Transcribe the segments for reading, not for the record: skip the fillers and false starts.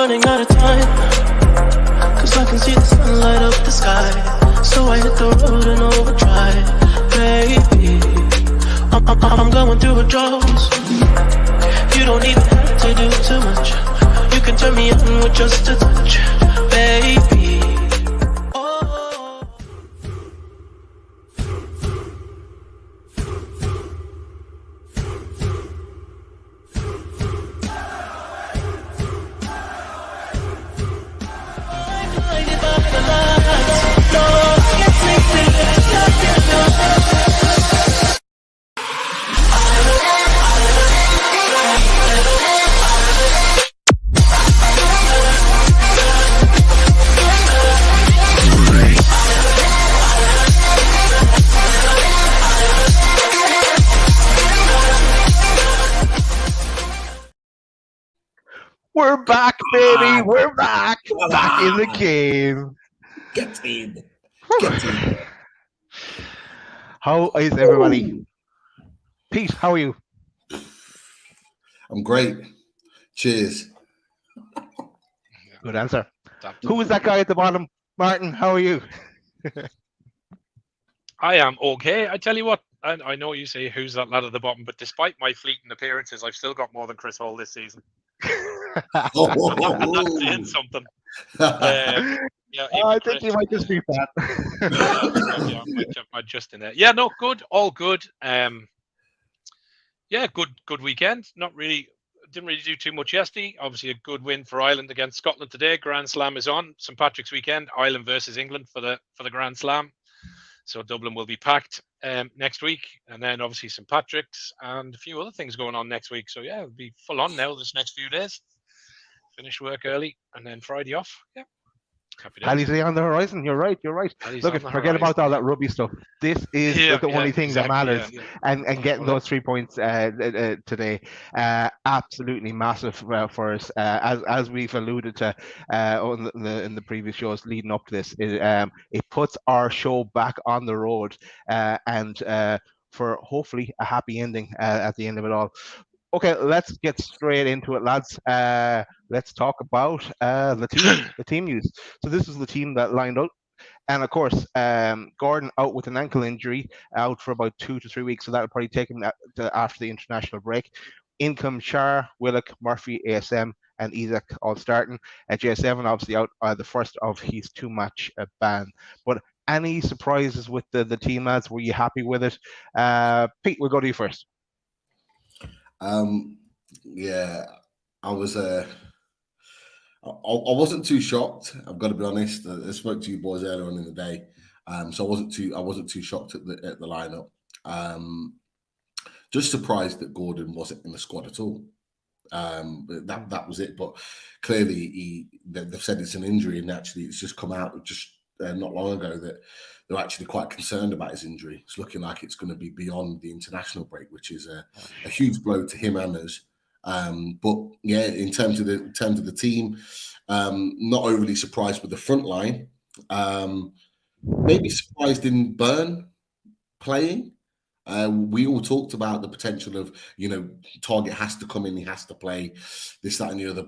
running out of time, cause I can see the sun light up the sky. So I hit the road and overdrive. Baby, I'm going through withdrawals. You don't even have to do too much. You can turn me on with just a touch, baby. We're back, baby. We're back. Back in the game. Get in. Get in. How is everybody? Pete, how are you? I'm great. Cheers. Good answer. Who is that guy at the bottom? Martin, how are you? I am okay. I tell you what, I know you say who's that lad at the bottom, but despite my fleeting appearances, I've still got more than Chris Hall this season. And that's saying something. Yeah, I think you might just be fat. I might just in there. Yeah, no, good, all good. Yeah, good weekend. Didn't really do too much yesterday. Obviously, a good win for Ireland against Scotland today. Grand Slam is on. St Patrick's weekend. Ireland versus England for the Grand Slam. So Dublin will be packed next week, and then obviously St Patrick's and a few other things going on next week. So yeah, it'll be full on now this next few days. Finish work early and then Friday off. Yeah. Paddy's Day on the horizon. You're right. Look, forget about all that rubby stuff. This is the only thing that matters, and getting those 3 points today, absolutely massive for us. As we've alluded to in the previous shows leading up to this, it puts our show back on the road, and for hopefully a happy ending at the end of it all. Okay, let's get straight into it, lads. Let's talk about the team news. So this is the team that lined up. And of course, Gordon out with an ankle injury, out for about 2 to 3 weeks. So that'll probably take him after the international break. In come Shar, Willock, Murphy, ASM, and Isaac all starting. J7 obviously out the first of his 2-match ban. But any surprises with the team, lads? Were you happy with it? Pete, we'll go to you first. Yeah, I wasn't too shocked. I've got to be honest. I spoke to you boys earlier on in the day, so I wasn't too shocked at the lineup. Just surprised that Gordon wasn't in the squad at all. That was it. But clearly, they've said it's an injury, and actually, it's just come out just not long ago that they're actually quite concerned about his injury. It's looking like it's going to be beyond the international break, which is a huge blow to him and us. But yeah, in terms of the team, not overly surprised with the front line. Maybe surprised in Byrne playing. We all talked about the potential of, Target has to come in, he has to play this, that, and the other.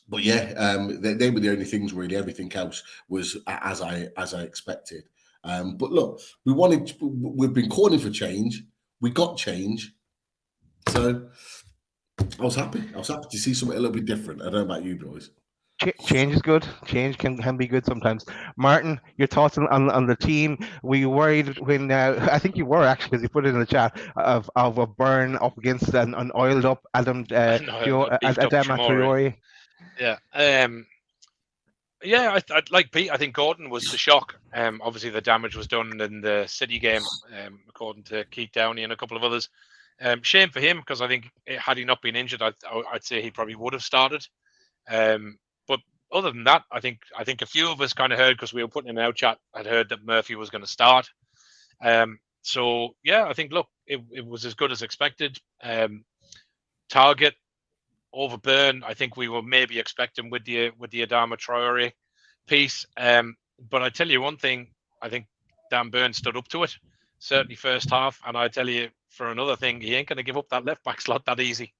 But yeah, they were the only things really. Everything else was as I expected. But look, we've been calling for change. We got change, so I was happy. I was happy to see something a little bit different. I don't know about you boys. Change is good. Change can be good sometimes. Martin, your thoughts on the team? Were you worried when I think you were actually, because you put it in the chat of a Byrne up against an oiled up Adam Traore? Yeah. Yeah, I'd like Pete. I think Gordon was the shock. Obviously, the damage was done in the City game, according to Keith Downey and a couple of others. Shame for him, because I think had he not been injured, I'd say he probably would have started. But other than that, I think a few of us kind of heard, because we were putting in our chat, had heard that Murphy was going to start. So yeah, I think look, it was as good as expected. Target over Byrne, I think we were maybe expecting with the Adama Traore piece. But I tell you one thing, I think Dan Byrne stood up to it, certainly first half. And I tell you, for another thing, he ain't going to give up that left back slot that easy.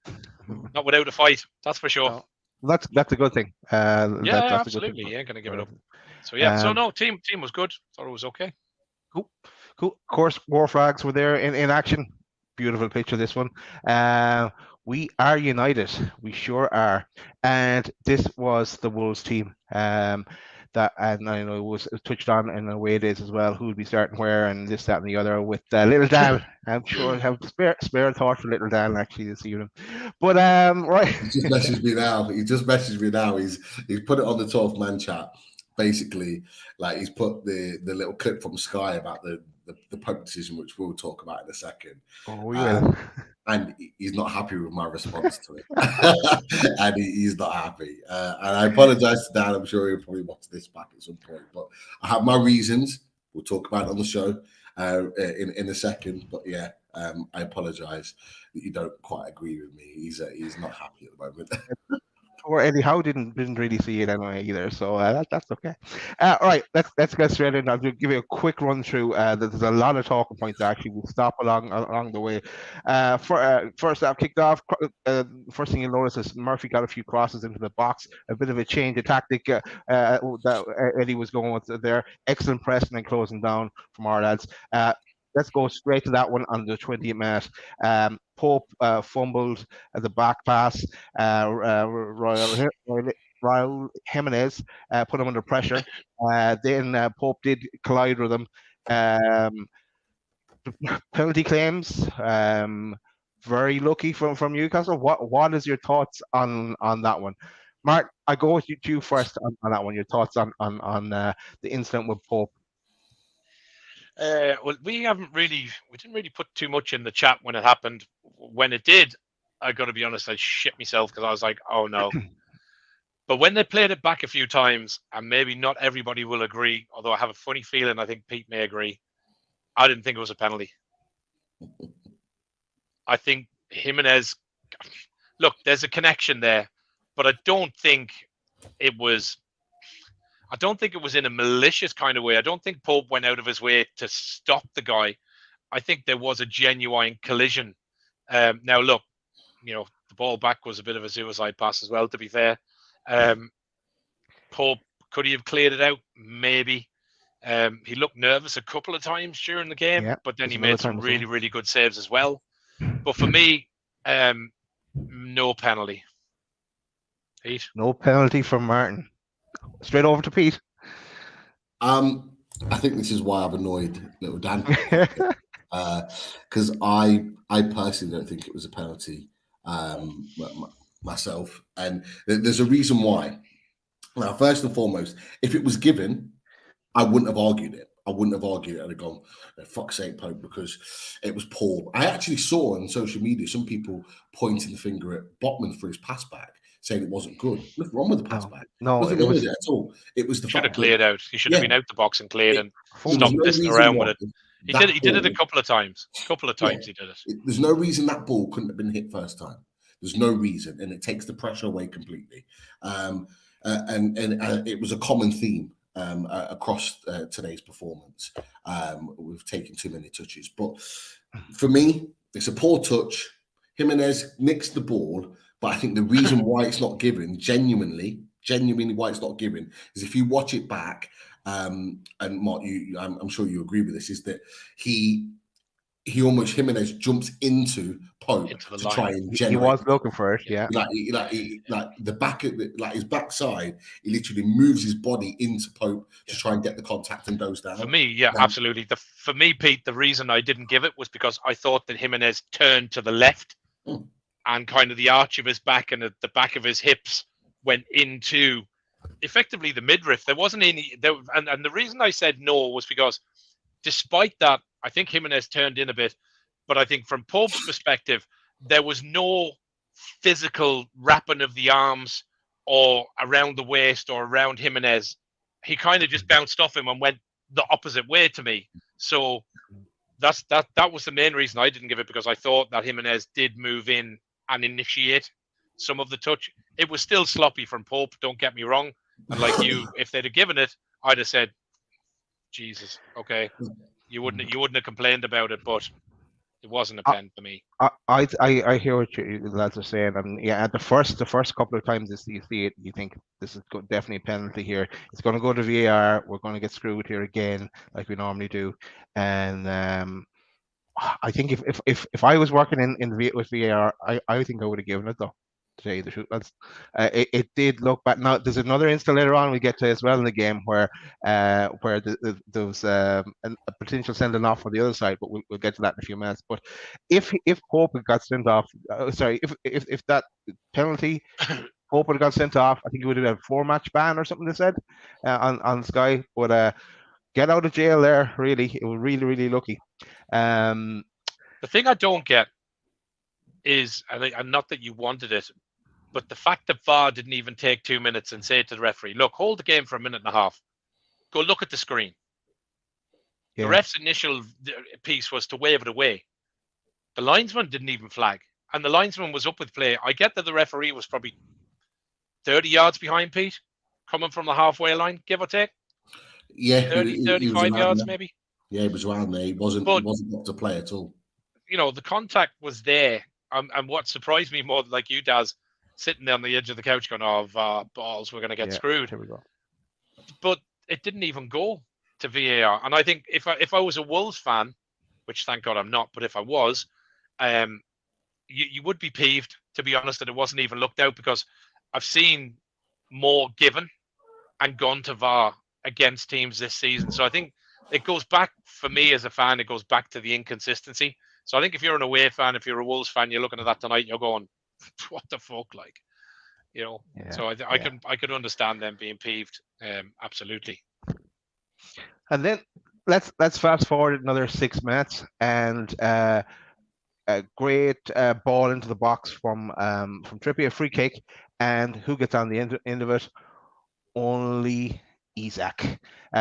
Not without a fight, that's for sure. That's a good thing. That's absolutely. A good thing. You ain't gonna give it up. So yeah, so no, team was good. Thought it was okay. Cool. Of course, War Flags were there in action. Beautiful picture, this one. We are united. We sure are. And this was the Wolves team. And I know it was touched on in the way it is as well. Who would be starting where and this, that, and the other with Little Dan. I'm sure I have spare thought for Little Dan actually this evening. But right. He just messaged me now. He's put it on the 12th man chat. Basically, like he's put the little clip from Sky about the Pope decision, which we'll talk about in a second. Oh, we will. And he's not happy with my response to it. And he's not happy. And I apologize to Dan. I'm sure he'll probably watch this back at some point. But I have my reasons. We'll talk about it on the show in a second. But yeah, I apologize that you don't quite agree with me. He's not happy at the moment. Or Eddie Howe didn't really see it anyway either, so that's okay. All right, let's get straight in. I'll give you a quick run through. There's a lot of talking points actually. We'll stop along the way. First half kicked off. First thing you'll notice is Murphy got a few crosses into the box. A bit of a change of tactic that Eddie was going with there. Excellent pressing and closing down from our lads. Let's go straight to that one on the 20th minute. Pope fumbled at the back pass. Raul Jimenez put him under pressure. Then Pope did collide with him. Penalty claims. Very lucky from Newcastle. What is your thoughts on that one? Mark, I go with you first on that one. Your thoughts on the incident with Pope. Well, we didn't really put too much in the chat when it happened. When it did, I got to be honest, I shit myself because I was like, oh no. But when they played it back a few times, and maybe not everybody will agree, although I have a funny feeling, I think Pete may agree, I didn't think it was a penalty. I think Jimenez, look, there's a connection there, but I don't think it was in a malicious kind of way. I don't think Pope went out of his way to stop the guy. I think there was a genuine collision. Now, look, the ball back was a bit of a suicide pass as well, to be fair. Pope, could he have cleared it out? Maybe. He looked nervous a couple of times during the game, but then he made some really, really good saves as well. But for me, no penalty. Pete? No penalty from Martin. Straight over to Pete. I think this is why I've annoyed little Dan, because I personally don't think it was a penalty myself, and there's a reason why. Now, first and foremost, if it was given, I wouldn't have argued it. I'd have gone, fuck's sake, Pope, because it was poor. I actually saw on social media some people pointing the finger at Botman for his pass back, saying it wasn't good. Nothing wrong with the pass back. No, nothing wrong with it at all. It was the should have cleared out. He should have been out the box and cleared and stopped pissing around with it. He did it a couple of times. He did it. There's no reason that ball couldn't have been hit first time. There's no reason, and it takes the pressure away completely. And it was a common theme across today's performance. We've taken too many touches, but for me, it's a poor touch. Jimenez nicks the ball, but I think the reason why it's not given, genuinely why it's not given, is if you watch it back, and Mark, I'm sure you agree with this, is that Jimenez jumps into Pope to try and generate. He was looking for it, yeah. Like the back of his backside, he literally moves his body into Pope to try and get the contact and goes down. For me, absolutely. For me, Pete, the reason I didn't give it was because I thought that Jimenez turned to the left and kind of the arch of his back and the back of his hips went into effectively the midriff. There wasn't any and the reason I said no was because despite that, I think Jimenez turned in a bit, but I think from Pope's perspective, there was no physical wrapping of the arms or around the waist or around Jimenez. He kind of just bounced off him and went the opposite way to me. So that was the main reason I didn't give it, because I thought that Jimenez did move in and initiate some of the touch. It was still sloppy from Pope, don't get me wrong. And like you, if they'd have given it, I'd have said, Jesus, okay. You wouldn't have complained about it, but It wasn't a pen for me. I hear what you lads are saying, and yeah, the first couple of times you see it, you think this is definitely a penalty here. It's going to go to VAR. We're going to get screwed here again, like we normally do. And I think if I was working with VAR, I think I would have given it though. To tell you the truth, lads. It did look bad. Now there's another instance later on we get to as well in the game where there was a potential sending off on the other side, but we'll get to that in a few minutes. But if Hope had got sent off, if that penalty Hope had got sent off, I think he would have had a 4-match ban or something. They said on Sky, but get out of jail there. Really, it was really lucky. The thing I don't get is, and not that you wanted it, but the fact that VAR didn't even take 2 minutes and say to the referee, look, hold the game for a minute and a half. Go look at the screen. Yeah. The ref's initial piece was to wave it away. The linesman didn't even flag. And the linesman was up with play. I get that the referee was probably 30 yards behind Pete, coming from the halfway line, give or take. Yeah. 35 yards maybe. Yeah, he was around there. He wasn't up to play at all. You know, the contact was there. And what surprised me more, like you, Daz, sitting there on the edge of the couch going, oh, VAR, balls, we're going to get screwed. Here we go. But it didn't even go to VAR. And I think if I was a Wolves fan, which thank God I'm not, but if I was, you would be peeved, to be honest, that it wasn't even looked out, because I've seen more given and gone to VAR against teams this season. So I think it goes back, for me as a fan, it goes back to the inconsistency. So I think if you're an away fan, if you're a Wolves fan, you're looking at that tonight, you're going, what the fuck, like, you know? Yeah, so I could understand them being peeved, absolutely. And then let's fast forward another 6 minutes, and a great ball into the box from Trippier, free kick, and who gets on the end of it? Only Isak,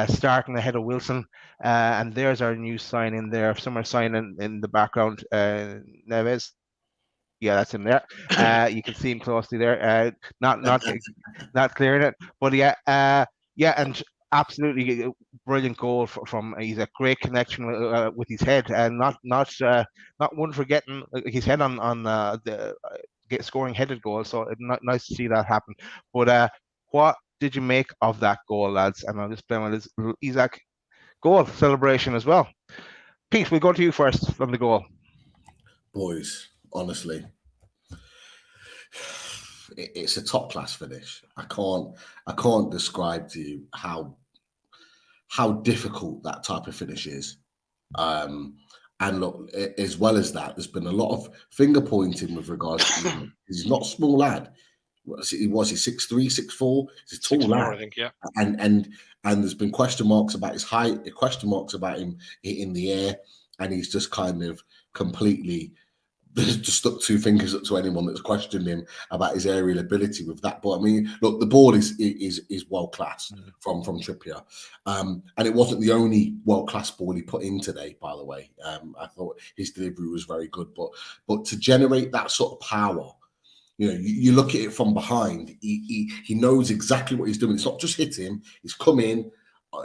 starting ahead of Wilson, and there's our new sign in there. Somewhere signing in the background, Neves. Yeah, that's him there. You can see him closely there. Not clearing it, but yeah, and absolutely brilliant goal from Isak. Great connection with his head, and not one forgetting his head on the scoring headed goal. So it's nice to see that happen. But what did you make of that goal, lads? And I'll just play with this Isak goal celebration as well. Pete, we'll go to you first from the goal. Boys, honestly, it's a top class finish. I can't describe to you how difficult that type of finish is. And look, as well as that, there's been a lot of finger pointing with regards to him. He's not a small lad. Was he 6'3", 6'4"? He's a tall lad, I think, yeah. And there's been question marks about his height, question marks about him in the air, and he's just kind of completely just stuck 2 fingers up to anyone that's questioned him about his aerial ability with that. But I mean, look, the ball is world class from Trippier, and it wasn't the only world class ball he put in today. By the way, I thought his delivery was very good, but to generate that sort of power. You know, you look at it from behind. He knows exactly what he's doing. It's not just hit him. He's come in,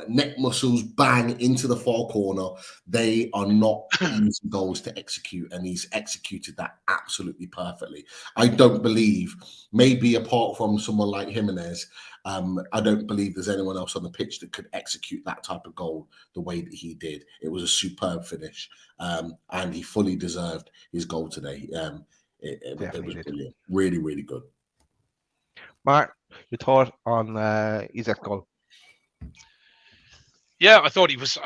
neck muscles, bang into the far corner. They are not easy goals to execute, and he's executed that absolutely perfectly. I don't believe, maybe apart from someone like Jimenez, I don't believe there's anyone else on the pitch that could execute that type of goal the way that he did. It was a superb finish, and he fully deserved his goal today. It was brilliant. Really, really good. Mark, your thought on Isak's goal? Yeah, I thought he was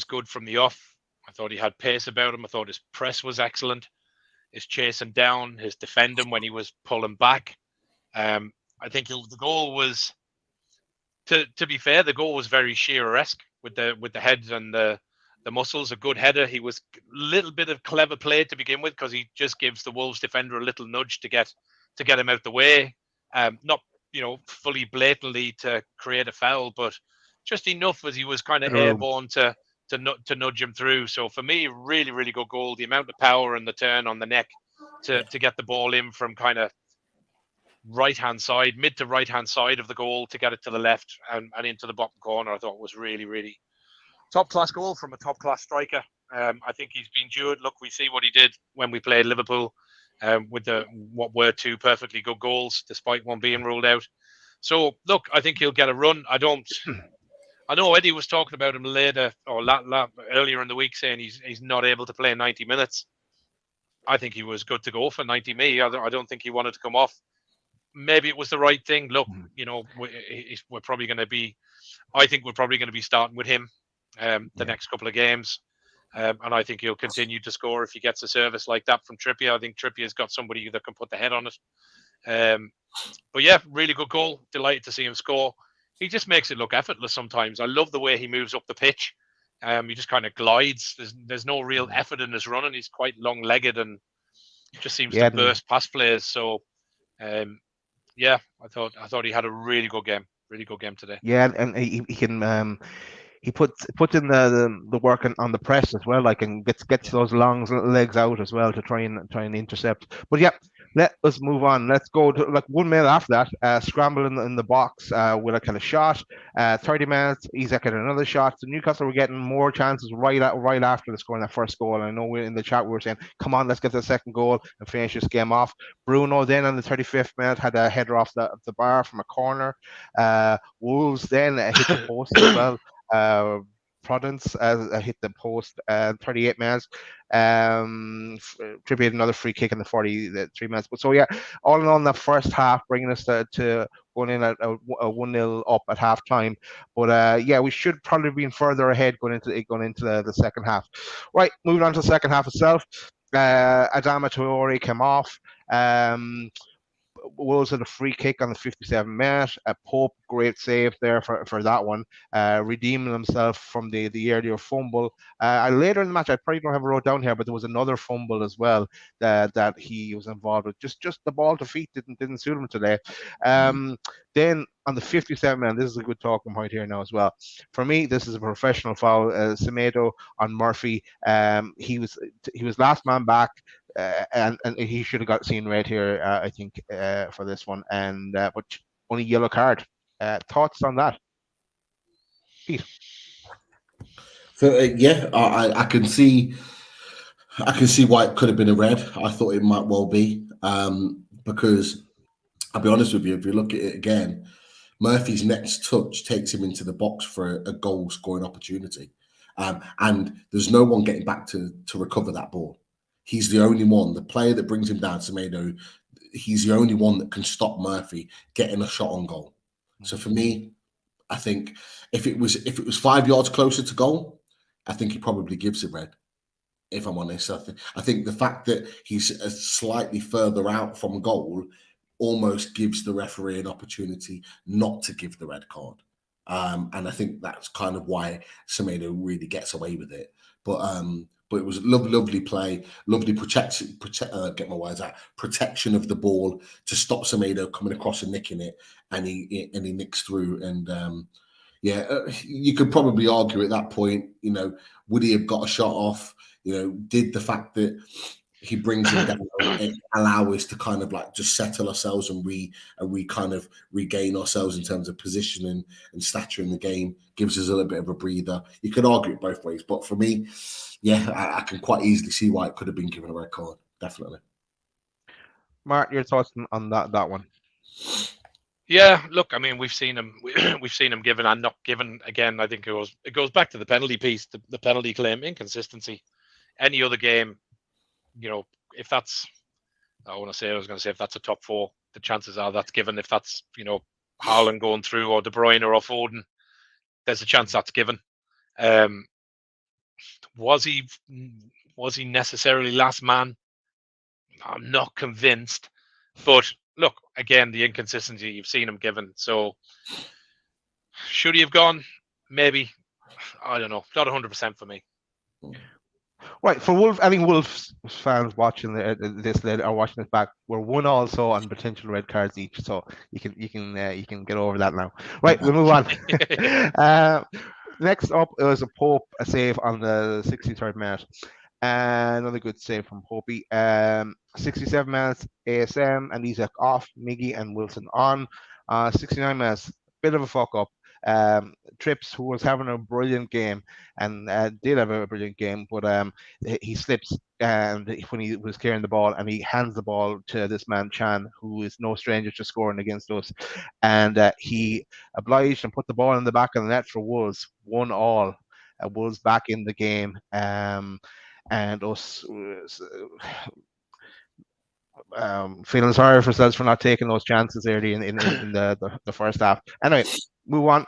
good from the off. I thought he had pace about him. I thought his press was excellent. His chasing down, his defending when he was pulling back. I think the goal was, to be fair, the goal was very Shearer-esque with the head and the muscles. A good header. He was a little bit of clever play to begin with, because he just gives the Wolves defender a little nudge to get him out the way. Not fully blatantly to create a foul, but just enough as he was kind of airborne to nudge him through. So for me, really, really good goal. The amount of power and the turn on the neck to get the ball in from kind of right-hand side, mid to right-hand side of the goal to get it to the left and into the bottom corner, I thought was really, really top-class goal from a top-class striker. I think he's been due. Look, we see what he did when we played Liverpool with what were 2 perfectly good goals, despite one being ruled out. So, look, I think he'll get a run. I know Eddie was talking about him later or earlier in the week, saying he's not able to play 90 minutes. I think he was good to go for 90 minutes. I don't think he wanted to come off. Maybe it was the right thing. Look, we're probably going to be. I think we're probably going to be starting with him the next couple of games, and I think he'll continue to score if he gets a service like that from Trippier. I think Trippier's got somebody that can put the head on it. But yeah, really good goal. Delighted to see him score. He just makes it look effortless sometimes. I love the way he moves up the pitch. He just kind of glides. There's no real effort in his running. He's quite long-legged and just seems to burst past players. So, yeah, I thought he had a really good game. Really good game today. Yeah, and he can he puts in the work on the press as well, like, and gets those long legs out as well to try and intercept. But yeah, let us move on. Let's go to like 1 minute after that, scramble in the box with a kind of shot. 30 minutes, Isaac had another shot. So Newcastle were getting more chances right after the scoring that first goal. And I know we're in the chat, we were saying, come on, let's get the second goal and finish this game off. Bruno then on the 35th minute had a header off the bar from a corner. Wolves then hit the post as well. Prudence hit the post 38 minutes. Trippier had another free kick in the 43 minutes. But so yeah, all in all, in the first half, bringing us to going in at a 1-0 up at half time. But yeah, we should probably have been further ahead going into the second half. Right, moving on to the second half itself. Adama Traore came off. Wolves had a free kick on the 57th minute. Pope, great save there for that one, redeeming himself from the earlier fumble. Later in the match, I probably don't have it wrote down here, but there was another fumble as well that he was involved with. Just the ball to feet didn't suit him today. Then on the 57th minute, this is a good talking point here now as well. For me, this is a professional foul. Semedo on Murphy. He was last man back. And he should have got seen red here, I think, for this one. And but only yellow card. Thoughts on that, Pete? So yeah, I can see why it could have been a red. I thought it might well be because I'll be honest with you. If you look at it again, Murphy's next touch takes him into the box for a goal scoring opportunity, and there's no one getting back to recover that ball. He's the only one, the player that brings him down, Semedo, he's the only one that can stop Murphy getting a shot on goal. So for me, I think if it was 5 yards closer to goal, I think he probably gives a red, if I'm honest. I think the fact that he's slightly further out from goal almost gives the referee an opportunity not to give the red card. And I think that's kind of why Semedo really gets away with it. But it was lovely play, lovely protection. Get my words out. Protection of the ball to stop Semedo coming across and nicking it, and he nicks through. And you could probably argue at that point, would he have got a shot off? Did the fact that he brings him down allow us to kind of like just settle ourselves and we kind of regain ourselves in terms of positioning and stature in the game, gives us a little bit of a breather. You could argue it both ways, but for me, yeah, I can quite easily see why it could have been given a red card. Definitely. Mark, your thoughts on that one? Yeah, look, I mean, we've seen him given and not given. Again, I think it goes back to the penalty piece, the penalty claim, inconsistency. Any other game, if that's, I was going to say if that's a top 4, the chances are that's given. If that's, Haaland going through or De Bruyne or Foden, there's a chance that's given. Was he necessarily last man? I'm not convinced. But look, again, the inconsistency, you've seen him given. So should he have gone? Maybe. I don't know. Not 100% for me. Right, for Wolves, I think Wolves fans watching this or watching this back were 1 also on potential red cards each, so you can get over that now. Right, we'll move on. Next up was a Pope, a save on the 63rd minute. Another good save from Popey. 67 minutes, ASM and Isaac off, Miggy and Wilson on. 69 minutes, bit of a fuck up. Trips, who was having a brilliant game and did have a brilliant game, but he slips and when he was clearing the ball, and he hands the ball to this man Chan, who is no stranger to scoring against us, and he obliged and put the ball in the back of the net for Wolves, 1-1. Wolves back in the game, and us feeling sorry for ourselves for not taking those chances early in the first half. Anyway, move on.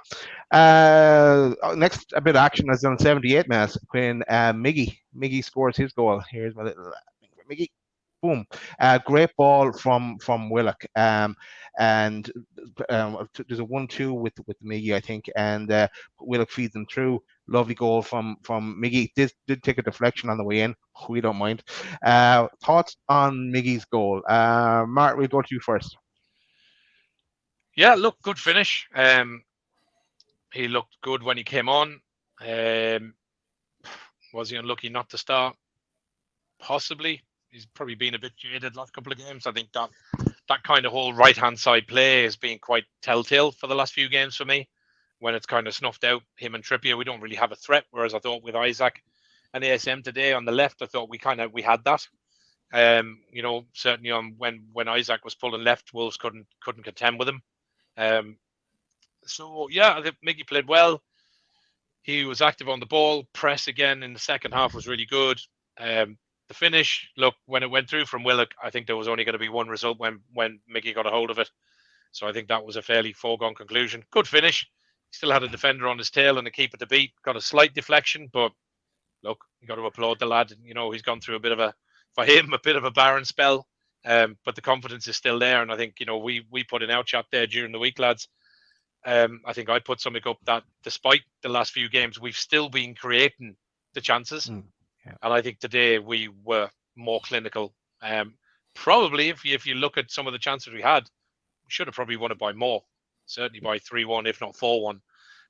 Next, a bit of action is on 78 minutes when Miggy scores his goal. Here's my little Miggy. Boom. Great ball from Willock. And there's a 1-2 with Miggy, I think, and Willock feeds them through. Lovely goal from Miggy. Did take a deflection on the way in. We don't mind. Thoughts on Miggy's goal? Mark, we'll go to you first. Yeah, look, good finish. He looked good when he came on. Was he unlucky not to start? Possibly. He's probably been a bit jaded last couple of games. I think that kind of whole right-hand side play has been quite telltale for the last few games for me. When it's kind of snuffed out, him and Trippier, we don't really have a threat. Whereas I thought with Isaac and ASM today on the left, I thought we had that. Certainly on when Isaac was pulling left, Wolves couldn't contend with him. So yeah, I think Miggy played well. He was active on the ball. Press again in the second half was really good. The finish, look, when it went through from Willock, I think there was only going to be one result when Miggy got a hold of it. So I think that was a fairly foregone conclusion. Good finish. He still had a defender on his tail and a keeper to beat. Got a slight deflection, but look, you got to applaud the lad. He's gone through a bit of a barren spell. But the confidence is still there. And I think, we put in our chat there during the week, lads. I think I put something up that despite the last few games, we've still been creating the chances. Yeah. And I think today we were more clinical. Probably if you look at some of the chances we had, we should have probably won it by more. Certainly by 3-1, if not 4-1.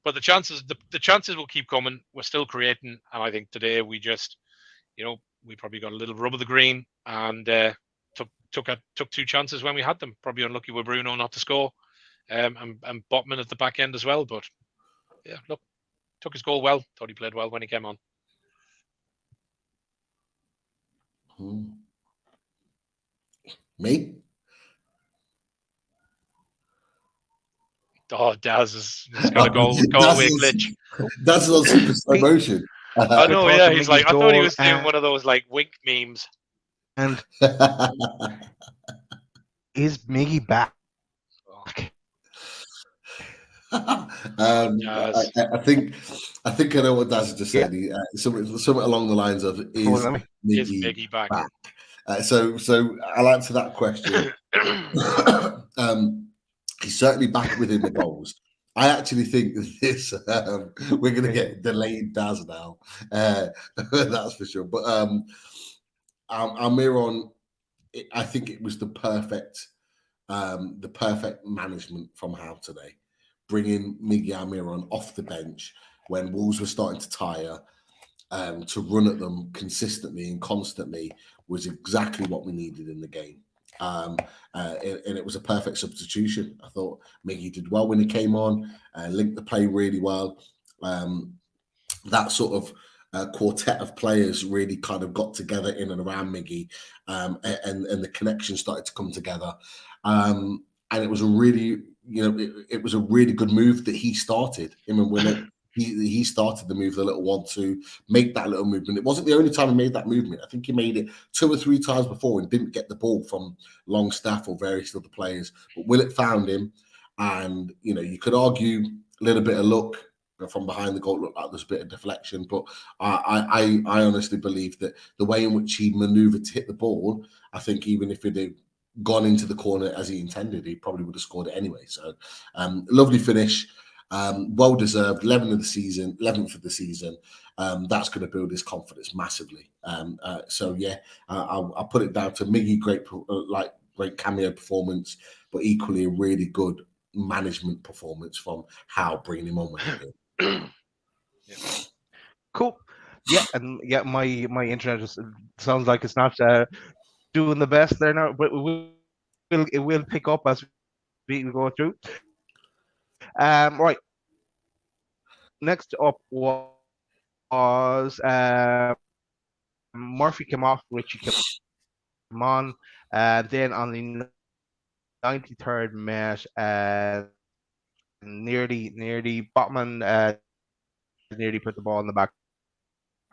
But the chances will keep coming. We're still creating. And I think today we just, we probably got a little rub of the green and took two chances when we had them. Probably unlucky with Bruno not to score. And Botman at the back end as well. But yeah, look, took his goal well. Thought he played well when he came on. Me? Oh, Daz has got a goal away glitch. That's not super slow motion. I know, yeah. He's like, I thought he was doing one of those like wink memes. And is Miggy back? I think I know what Daz just said. Something along the lines of is Miggy back? So I'll answer that question. He's certainly back within the goals. I actually think this we're going to get delayed Daz now. That's for sure. But Almiron, I think it was the perfect management from Howe today. Bringing Miggy Almiron off the bench when Wolves were starting to tire, to run at them consistently and constantly was exactly what we needed in the game. And it was a perfect substitution. I thought Miggy did well when he came on, linked the play really well. That sort of quartet of players really kind of got together in and around Miggy, and the connection started to come together. And it was a really, it was a really good move that he started. Him and Willett, he started the move, the little 1-2, make that little movement. It wasn't the only time he made that movement. I think he made it 2 or 3 times before and didn't get the ball from Longstaff or various other players. But Willett found him, and you could argue a little bit of luck from behind the goal. Looked like there's a bit of deflection, but I honestly believe that the way in which he manoeuvred to hit the ball, I think even if it had gone into the corner as he intended, he probably would have scored it anyway. So lovely finish. Well deserved, 11th of the season. That's going to build his confidence massively. So yeah, I'll put it down to Miggy, great cameo performance, but equally a really good management performance from Howe bringing him on when he did. Yeah. Cool. Yeah, and yeah, my internet just sounds like it's not doing the best there now, but it will pick up as we go through. Right. next up was Murphy came off, Richie came on. Then on the 93rd minute, nearly Botman nearly put the ball in the back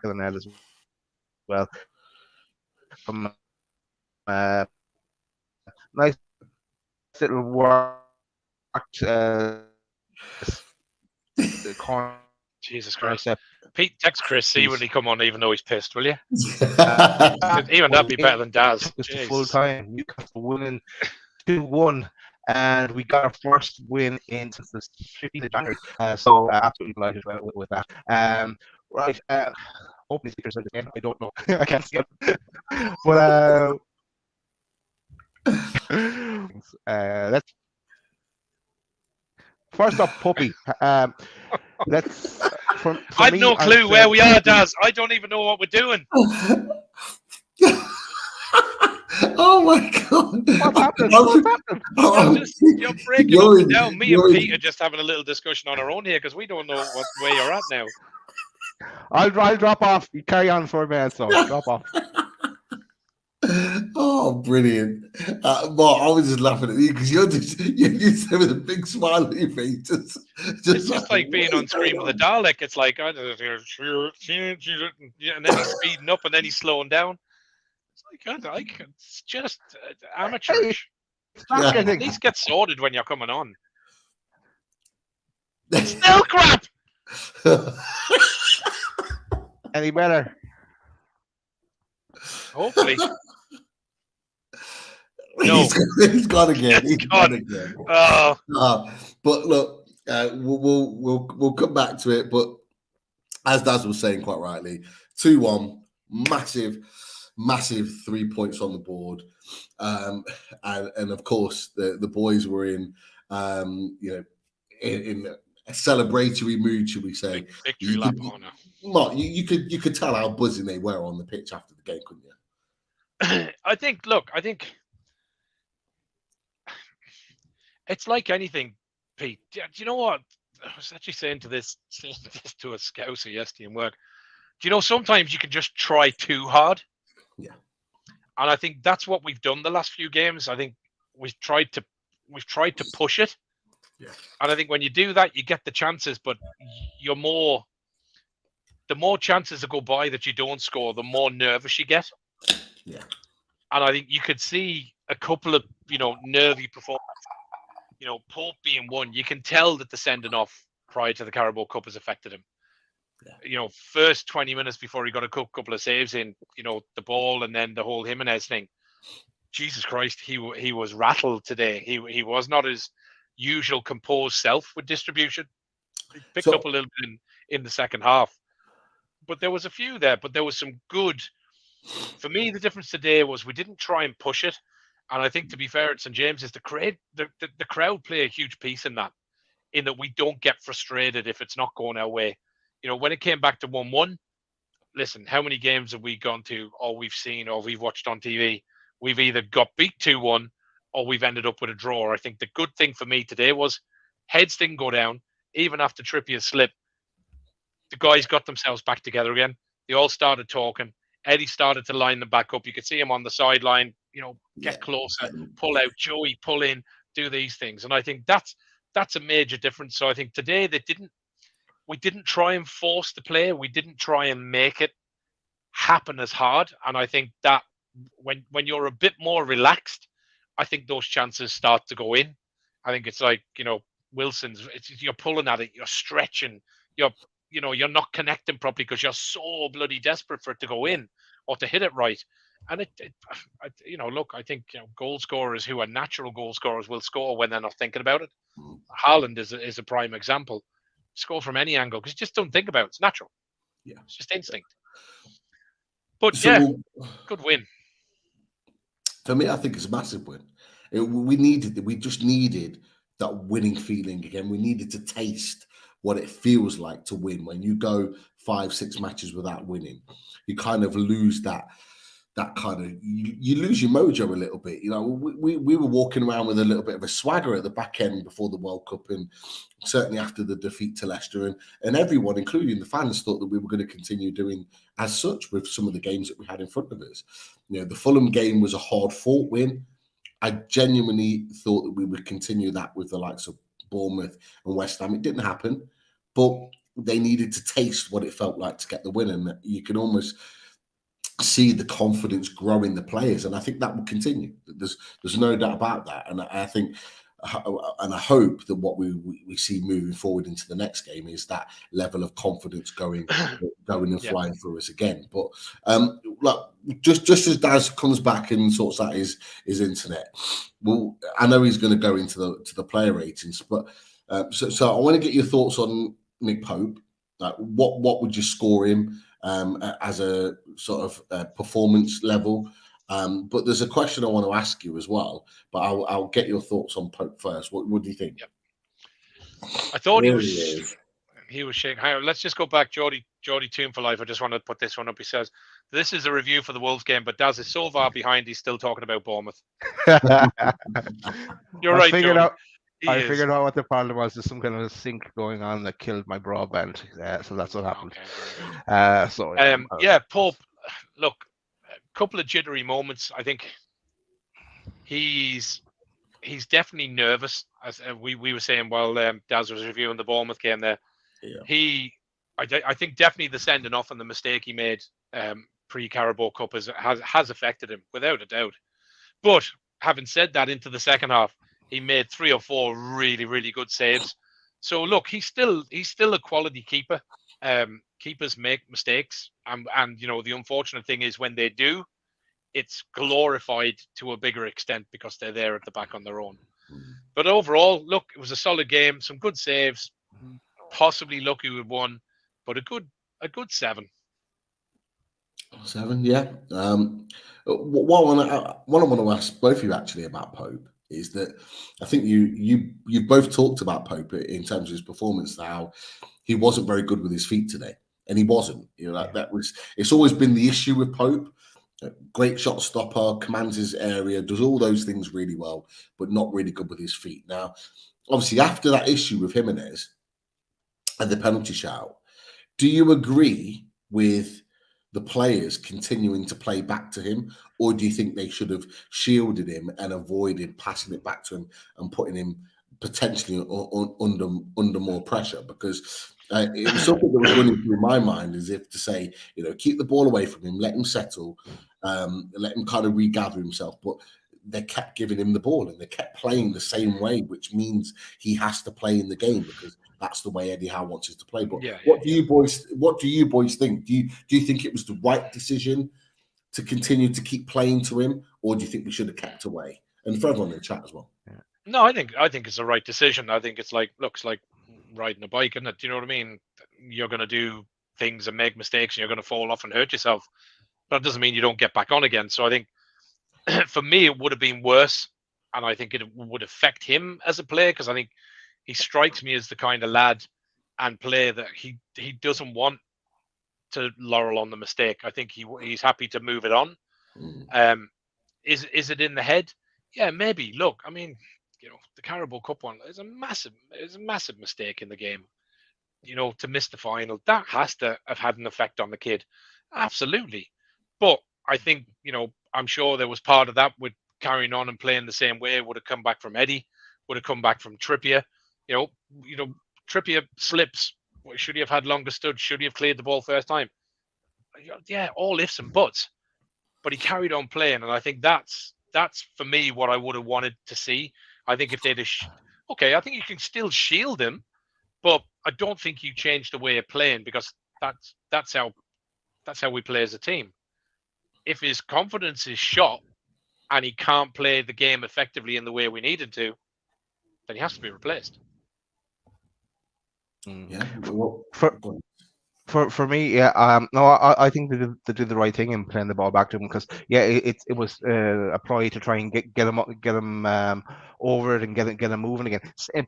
of the net as well. From nice little work, the corner. Jesus Christ. Pete, text Chris, see when he come on, even though he's pissed, will you? Even that'd be better than Daz. It's the full time. Newcastle winning 2-1, and we got our first win in since the 15th of January. So absolutely delighted with that. Right. Hopefully stickers are the game. I don't know. I can't see them. But let's first up, Puppy. Let's. I've no clue where we are, Daz. I don't even know what we're doing. Oh my God! What's happening? You're breaking up and down. Me and Pete are just having a little discussion on our own here because we don't know where you're at now. I'll drop off. You carry on for a minute, so drop off. Oh, brilliant! Mark, I was just laughing at you because you're just with a big smile on your face. It's just like being on screen with a Dalek. It's like, and then he's speeding up and then he's slowing down. It's like, it's just amateurish. Yeah. At least get sorted when you're coming on. Still crap. Any better? Hopefully. No, he's gone again. He's gone again. Oh. But look, we'll come back to it. But as Daz was saying quite rightly, 2-1, massive 3 points on the board, and of course the boys were in in a celebratory mood, should we say? Victory lap honor. Mark, you could tell how buzzing they were on the pitch after the game, couldn't you? I think it's like anything, Pete. Do you know what? I was actually saying this to a scouser yesterday in work. Do you know sometimes you can just try too hard? Yeah. And I think that's what we've done the last few games. I think we've tried to push it. Yeah. And I think when you do that, you get the chances, but the more chances that go by that you don't score, the more nervous you get. Yeah. And I think you could see a couple of, nervy performances. Pope being one, you can tell that the sending off prior to the Carabao Cup has affected him. Yeah. First 20 minutes before he got a couple of saves in, the ball and then the whole Jimenez thing. Jesus Christ, he was rattled today. He was not his usual composed self with distribution. He picked up a little bit in the second half. But there was a few there, but there was some good. For me, the difference today was we didn't try and push it. And I think, to be fair at St. James's, the crowd play a huge piece in that we don't get frustrated if it's not going our way. When it came back to 1-1, listen, how many games have we gone to, or we've seen, or we've watched on TV? We've either got beat 2-1 or we've ended up with a draw. I think the good thing for me today was heads didn't go down. Even after Trippier's slip, the guys got themselves back together again. They all started talking. Eddie started to line them back up. You could see him on the sideline, get closer, pull out, Joey, pull in, do these things. And I think that's a major difference. So I think today we didn't try and force the play. We didn't try and make it happen as hard. And I think that when you're a bit more relaxed, I think those chances start to go in. I think it's like, Wilson's, you're pulling at it, you're stretching, you're not connecting properly because you're so bloody desperate for it to go in or to hit it right. And look, I think goal scorers who are natural goal scorers will score when they're not thinking about it. Haaland is a prime example. Score from any angle because you just don't think about it. It's natural. Yeah, it's just instinct. But good win. For me, I think it's a massive win. We just needed that winning feeling again. We needed to taste what it feels like to win. When you go 5-6 matches without winning, you kind of lose that that kind of you lose your mojo a little bit. You know, we were walking around with a little bit of a swagger at the back end before the World Cup, and certainly after the defeat to Leicester, and everyone, including the fans, thought that we were going to continue doing as such with some of the games that we had in front of us. You know, the Fulham game was a hard-fought win. I genuinely thought that we would continue that with the likes of Bournemouth and West Ham. It didn't happen, but they needed to taste what it felt like to get the win, and you can almost see the confidence grow in the players, and I think that will continue. There's no doubt about that, and I think, and I hope that what we see moving forward into the next game is that level of confidence going and flying through us again. But look, just as Daz comes back and sorts out his internet, well, I know he's going to go into the player ratings, but so I want to get your thoughts on Nick Pope. Like, what would you score him as a sort of performance level? But there's a question I want to ask you as well, but I'll get your thoughts on Pope first. What do you think? Yep. I thought he was shaking. Let's just go back, Geordie Tune for Life. I just want to put this one up. He says, this is a review for the Wolves game, but Daz is so far behind, he's still talking about Bournemouth. You're right, I figured out what the problem was. There's some kind of a sink going on that killed my broadband. So that's what happened. Okay. Pope, look, a couple of jittery moments. I think he's definitely nervous. As we were saying while Daz was reviewing the Bournemouth game there. Yeah. I think definitely the sending off and the mistake he made pre-Carabao Cup has affected him without a doubt. But having said that, into the second half, he made 3 or 4 really, really good saves. So look, he's still a quality keeper. Keepers make mistakes, and you know, the unfortunate thing is when they do, it's glorified to a bigger extent because they're there at the back on their own. But overall, look, it was a solid game, some good saves, possibly lucky with one, but a good 7. 7, yeah. What I want to ask both of you actually about Pope is that I think you've both talked about Pope in terms of his performance, how he wasn't very good with his feet today, and he wasn't. You know, it's always been the issue with Pope. Great shot stopper, commands his area, does all those things really well, but not really good with his feet. Now, obviously, after that issue with Jimenez and the penalty shout, do you agree with the players continuing to play back to him, or do you think they should have shielded him and avoided passing it back to him and putting him potentially under more pressure? Because it was something that was running through my mind, as if to say, you know, keep the ball away from him, let him settle, let him kind of regather himself. But they kept giving him the ball and they kept playing the same way, which means he has to play in the game because that's the way Eddie Howe wants us to play. But what do you boys think? Do you think it was the right decision to continue to keep playing to him, or do you think we should have kept away? And for everyone in the chat as well. Yeah. No, I think it's the right decision. I think it's like riding a bike, isn't it? Do you know what I mean? You're going to do things and make mistakes, and you're going to fall off and hurt yourself. But that doesn't mean you don't get back on again. So I think for me, it would have been worse, and I think it would affect him as a player, because I think he strikes me as the kind of lad and player that he doesn't want to laurel on the mistake. I think he's happy to move it on. Is it in the head? Yeah, maybe. Look, I mean, you know, the Carabao Cup one is a massive mistake in the game. You know, to miss the final, that has to have had an effect on the kid. Absolutely. But I think, you know, I'm sure there was part of that with carrying on and playing the same way. Would have come back from Eddie, would have come back from Trippier. You know, Trippier slips. Should he have had longer stud? Should he have cleared the ball first time? Yeah, all ifs and buts. But he carried on playing, and I think that's for me what I would have wanted to see. I think if they'd have, I think you can still shield him, but I don't think you change the way of playing, because that's how we play as a team. If his confidence is shot and he can't play the game effectively in the way we need him to, then he has to be replaced. Yeah. For me, yeah, no, I think they did the right thing in playing the ball back to him because yeah, it was a ploy to try and get him over it and get him moving again.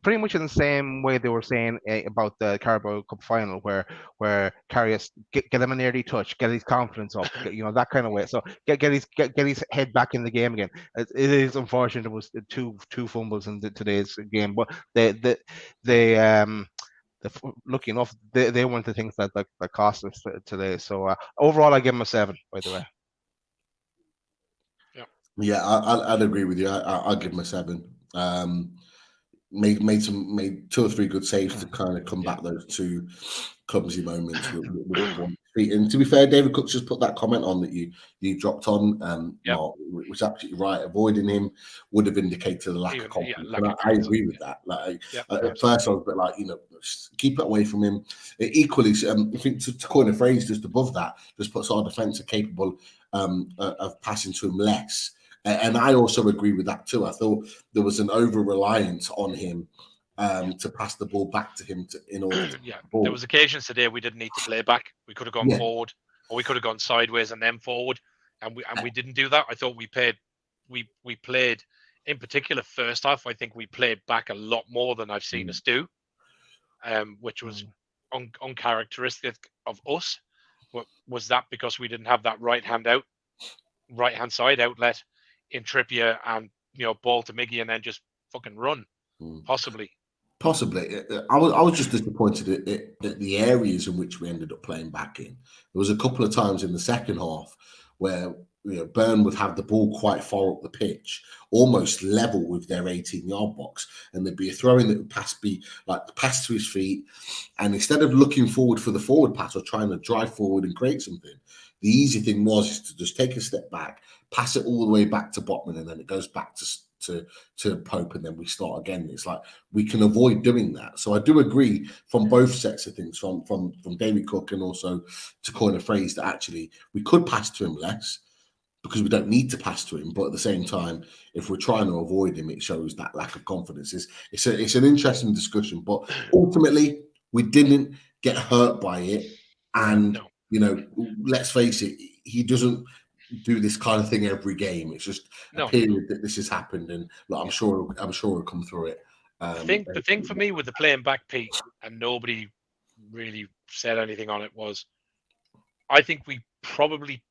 Pretty much in the same way they were saying about the Carabao Cup final, where Karius get him an early touch, get his confidence up, that kind of way. So get his head back in the game again. It is unfortunate it was two fumbles in today's game, but they lucky enough, they weren't the things that cost us today. So overall, I give them a 7. By the way. Yeah, I'd agree with you. I'd give them a 7. Made 2 or 3 good saves to kind of come back those 2 clumsy moments with and to be fair, David Cook just put that comment on that you dropped on, Mark, was absolutely right. Avoiding him would have indicated a lack of confidence. I agree with that. At first I was a bit like, keep it away from him. Equally, I think to coin a phrase just above that, just puts our defence capable of passing to him less. And I also agree with that too. I thought there was an over-reliance on him to pass the ball back to him in order to there was occasions today we didn't need to play back. We could have gone forward, or we could have gone sideways and then forward, and we didn't do that. I thought we played in particular first half. I think we played back a lot more than I've seen us do, which was uncharacteristic of us. Was that because we didn't have that right hand side outlet in Trippier and ball to Miggy and then just fucking run? Possibly. I was just disappointed at the areas in which we ended up playing back in. There was a couple of times in the second half where Burn would have the ball quite far up the pitch, almost level with their 18-yard box, and there'd be a throw-in that would pass to his feet, and instead of looking forward for the forward pass or trying to drive forward and create something, the easy thing was to just take a step back, pass it all the way back to Botman, and then it goes back to Pope, and then we start again. It's like we can avoid doing that. So I do agree from both sets of things, from David Cook and also to coin a phrase that actually we could pass to him less because we don't need to pass to him. But at the same time, if we're trying to avoid him, it shows that lack of confidence. It's an interesting discussion, but ultimately we didn't get hurt by it. And let's face it, he doesn't do this kind of thing every game. It's just a period that this has happened, and I'm sure we'll come through it. The thing for me with the playing back, Pete, and nobody really said anything on it, was I think we probably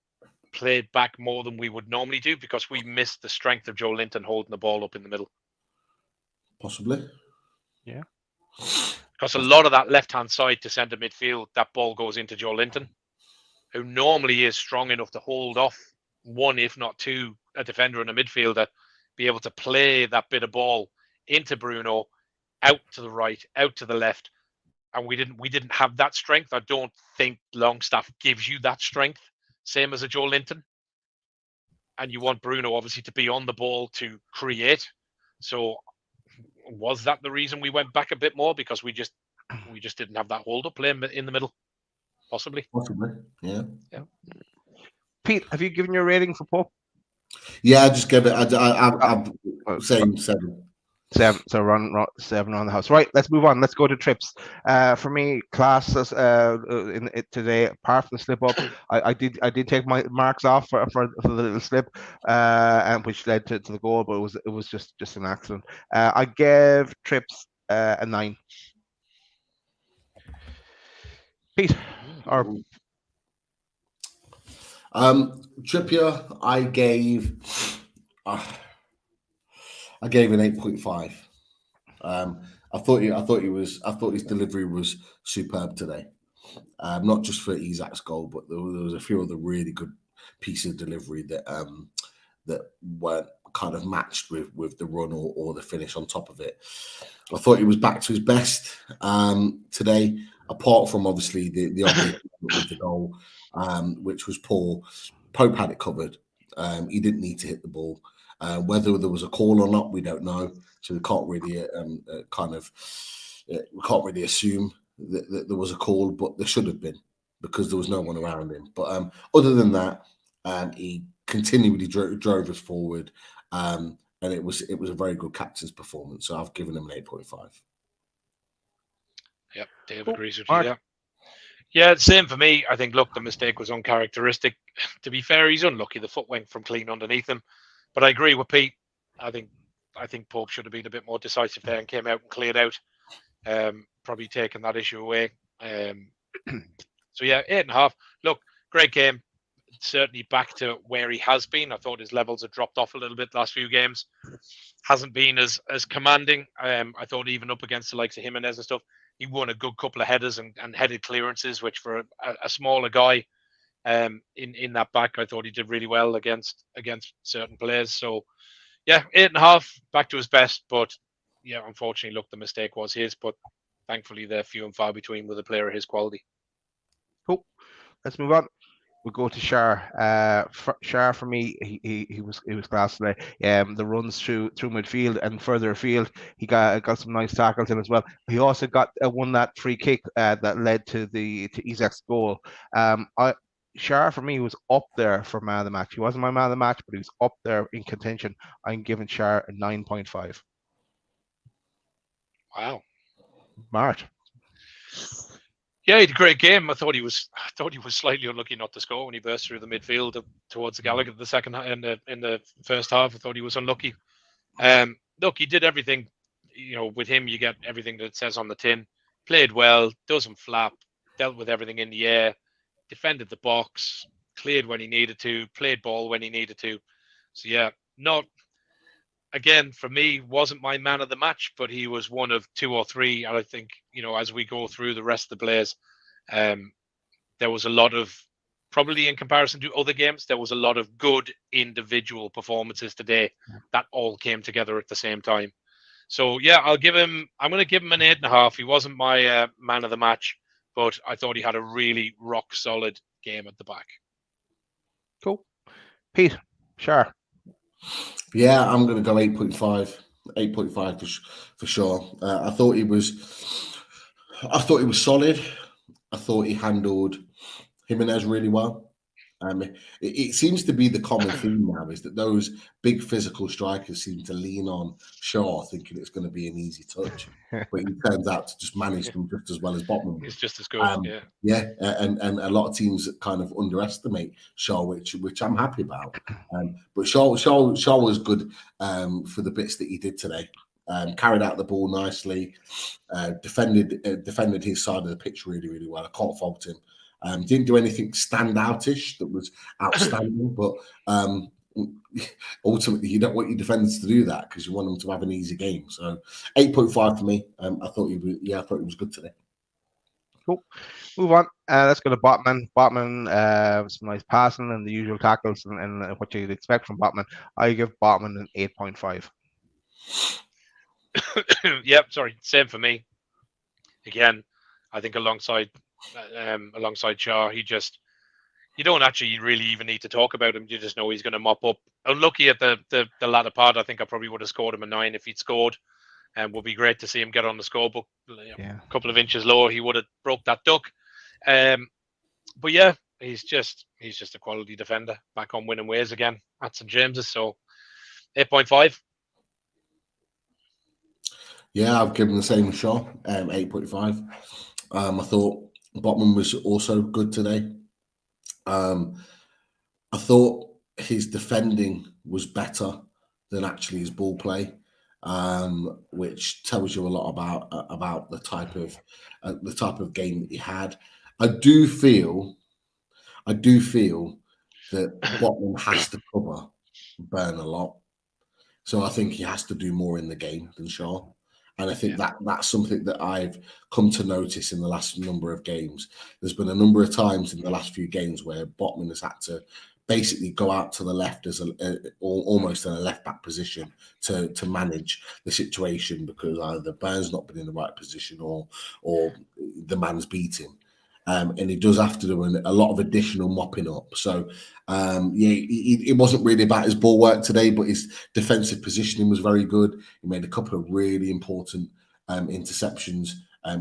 played back more than we would normally do because we missed the strength of Joe Linton holding the ball up in the middle. Possibly. Yeah. Because a lot of that left-hand side to centre midfield, that ball goes into Joe Linton, who normally is strong enough to hold off one, if not two, a defender and a midfielder, be able to play that bit of ball into Bruno, out to the right, out to the left. And we didn't have that strength. I don't think Longstaff gives you that strength, same as a Joe Linton. And you want Bruno obviously to be on the ball to create. So was that the reason we went back a bit more? Because we just didn't have that hold up playing in the middle. Possibly. Yeah. Pete, have you given your rating for Pope? Yeah, I just gave it. I'm saying 7. 7. So run 7 on the house. Right, let's move on. Let's go to trips. For me, classes in it today, apart from the slip up, I did take my marks off for the little slip, and which led to the goal, but it was just an accident. I gave trips a 9. Pete, or Trippier, I gave an 8.5. I thought his delivery was superb today. Not just for Isak's goal, but there was a few other really good pieces of delivery that weren't kind of matched with the run or the finish on top of it. I thought he was back to his best today, apart from obviously the obvious with the goal, which was poor. Pope had it covered. He didn't need to hit the ball. Whether there was a call or not, we don't know. So we can't really assume that there was a call, but there should have been because there was no one around him. But other than that, he continually drove us forward, and it was a very good captain's performance. So I've given him an 8.5. Yep, Dave agrees with you. Yeah, same for me. I think, look, the mistake was uncharacteristic. To be fair, he's unlucky. The foot went from clean underneath him. But I agree with Pete. I think Pope should have been a bit more decisive there and came out and cleared out. Probably taking that issue away. So yeah, 8.5. Look, great game. Certainly back to where he has been. I thought his levels had dropped off a little bit the last few games. Hasn't been as commanding. I thought even up against the likes of Jimenez and stuff, he won a good couple of headers and headed clearances, which for a smaller guy in that back, I thought he did really well against certain players. So yeah, 8.5, back to his best. But yeah, unfortunately, look, the mistake was his. But thankfully, they're few and far between with a player of his quality. Cool. Let's move on. We'll go to Shar. Shar for me, he was class today. The runs through midfield and further afield, he got some nice tackles in as well. He also got won that free kick that led to Isaac's goal. Shar for me was up there for man of the match. He wasn't my man of the match, but he was up there in contention. I'm giving Shar a 9.5. Wow, Mart. Yeah, he had a great game. I thought he was slightly unlucky not to score when he burst through the midfield towards the Gallagher in the first half. I thought he was unlucky. Look, he did everything. With him, you get everything that it says on the tin. Played well, doesn't flap, dealt with everything in the air, defended the box, cleared when he needed to, played ball when he needed to. So yeah, again, for me, wasn't my man of the match, but he was one of two or three. And I think, as we go through the rest of the players, there was a lot of, probably in comparison to other games, there was a lot of good individual performances today that all came together at the same time. So yeah, I'm going to give him an 8.5. He wasn't my man of the match, but I thought he had a really rock solid game at the back. Cool. Pete, Shar. Yeah, I'm going to go 8.5. 8.5 for sure. I thought he was solid. I thought he handled Jimenez really well. It seems to be the common theme now is that those big physical strikers seem to lean on Shaw, thinking it's going to be an easy touch, but he turns out to just manage them just as well as Botman. He's just as good. And a lot of teams kind of underestimate Shaw, which I'm happy about. But Shaw was good for the bits that he did today. Carried out the ball nicely, defended his side of the pitch really, really well. I can't fault him. Didn't do anything standoutish that was outstanding, but ultimately you don't want your defenders to do that because you want them to have an easy game. So 8.5 for me. I thought he was good today. Cool. Move on. Let's go to Botman. Botman, some nice passing and the usual tackles and what you'd expect from Botman. I give Botman an 8.5. Yep, sorry, same for me. Again, I think alongside Shaw, you don't actually really even need to talk about him. You just know he's going to mop up. Unlucky at the latter part. I think I probably would have scored him a 9 if he'd scored, and would be great to see him get on the scorebook. A couple of inches lower, he would have broke that duck. But yeah, he's just a quality defender back on winning ways again at St James's. So 8.5. Yeah, I've given the same Shaw, 8.5. I thought Botman was also good today. I thought his defending was better than actually his ball play, which tells you a lot about the type of game that he had. I do feel that Botman has to cover Burn a lot, so I think he has to do more in the game than Shaw. And I think that's something that I've come to notice in the last number of games. There's been a number of times in the last few games where Botman has had to basically go out to the left as almost in a left back position to manage the situation because either Burns not been in the right position or the man's beat him. And he does have to do a lot of additional mopping up. So, it wasn't really about his ball work today, but his defensive positioning was very good. He made a couple of really important interceptions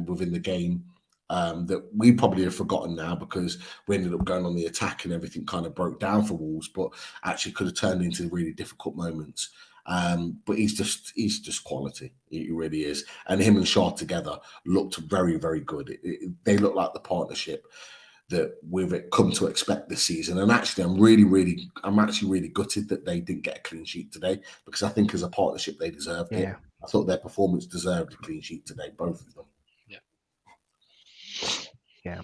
within the game that we probably have forgotten now because we ended up going on the attack and everything kind of broke down for Wolves, but actually could have turned into really difficult moments. But he's just quality. He really is. And him and Shaw together looked very, very good. They look like the partnership that we've come to expect this season. And actually, I'm actually really gutted that they didn't get a clean sheet today, because I think as a partnership they deserved it. I thought their performance deserved a clean sheet today, both of them. Yeah.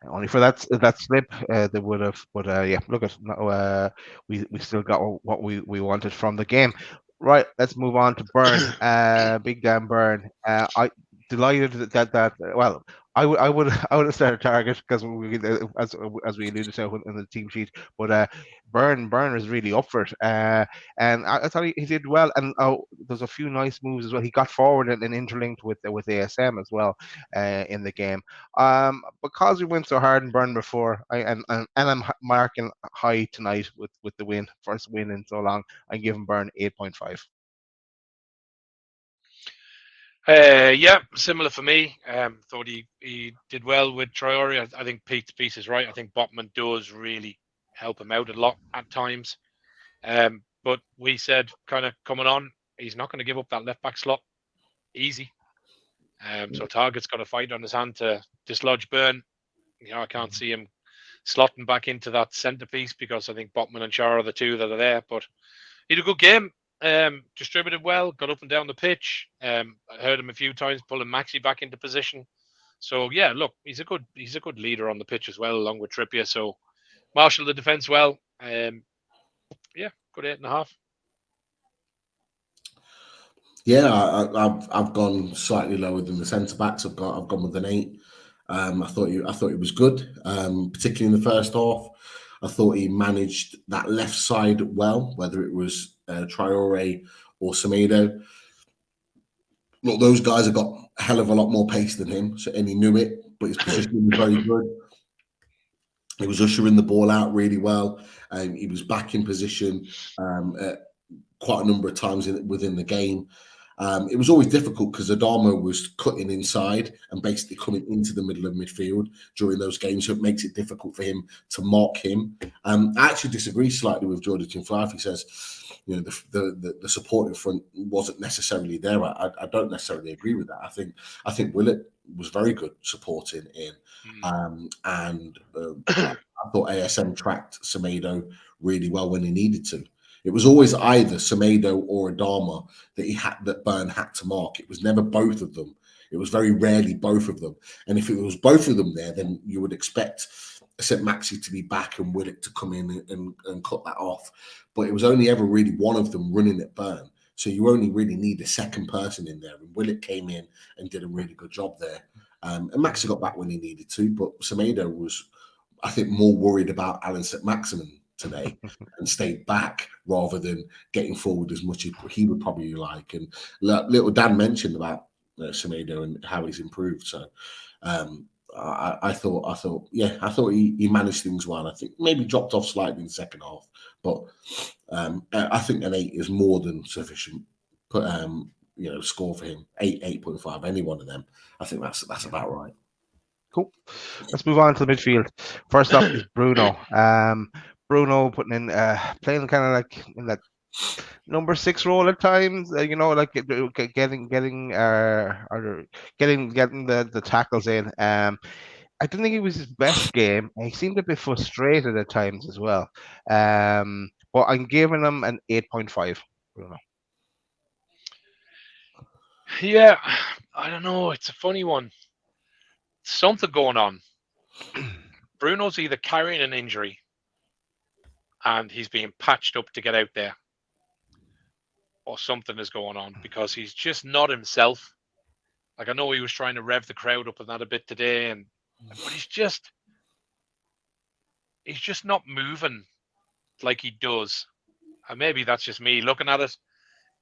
Only for that slip, they would have. But look at we still got what we wanted from the game. Right, let's move on to Burn. Big Dan Burn. I delighted that well, I would have started Target because as we alluded to in the team sheet, but Burn was really up for it, and I thought he did well. And there's a few nice moves as well. He got forward and interlinked with ASM as well in the game. Because we went so hard and Burn before, and I'm marking high tonight with the win, first win in so long. I'm giving Burn 8.5. Yeah, similar for me. Thought he did well with Traore. I think Pete's piece is right. I think Botman does really help him out a lot at times. But we said kind of coming on, he's not going to give up that left back slot easy. So Target's got a fight on his hand to dislodge Burn. I can't see him slotting back into that centerpiece because I think Botman and Shaw are the two that are there. But he had a good game. Distributed well, got up and down the pitch. I heard him a few times pulling Maxi back into position. So yeah, look, he's a good leader on the pitch as well, along with Trippier. So marshal the defense well. Yeah, good 8.5. Yeah, I've gone slightly lower than the centre backs. I've gone with an 8. I thought he was good, particularly in the first half. I thought he managed that left side well, whether it was Traore or Semedo. Look, those guys have got a hell of a lot more pace than him, and he knew it, but his positioning was very good. He was ushering the ball out really well. He was back in position quite a number of times within the game. It was always difficult because Adama was cutting inside and basically coming into the middle of midfield during those games, so it makes it difficult for him to mark him. I actually disagree slightly with Jordan Flav. He says, the support in front wasn't necessarily there. I don't necessarily agree with that. I think Willett was very good supporting in, and I thought ASM tracked Semedo really well when he needed to. It was always either Semedo or Adama that Burn had to mark. It was never both of them. It was very rarely both of them. And if it was both of them there, then you would expect St. Maxi to be back and Willett to come in and cut that off. But it was only ever really one of them running at Burn. So you only really need a second person in there. And Willett came in and did a really good job there. And Maxi got back when he needed to. But Semedo was, I think, more worried about Alan St. Maximin today and stayed back rather than getting forward as much as he would probably like. And little Dan mentioned about Semedo and how he's improved. So I thought he managed things well. I think maybe dropped off slightly in the second half, but I think an 8 is more than sufficient. Score for him 8.5. Any one of them, I think that's about right. Cool. Let's move on to the midfield. First up is Bruno. Bruno putting in playing kind of like in that number 6 role at times. Getting the tackles in. I didn't think it was his best game. He seemed a bit frustrated at times as well. But I'm giving him an 8.5. Bruno. Yeah, I don't know. It's a funny one. Something going on. Bruno's either carrying an injury and he's being patched up to get out there, or something is going on because he's just not himself. Like, I know he was trying to rev the crowd up and that a bit today, but he's just not moving like he does. And maybe that's just me looking at it.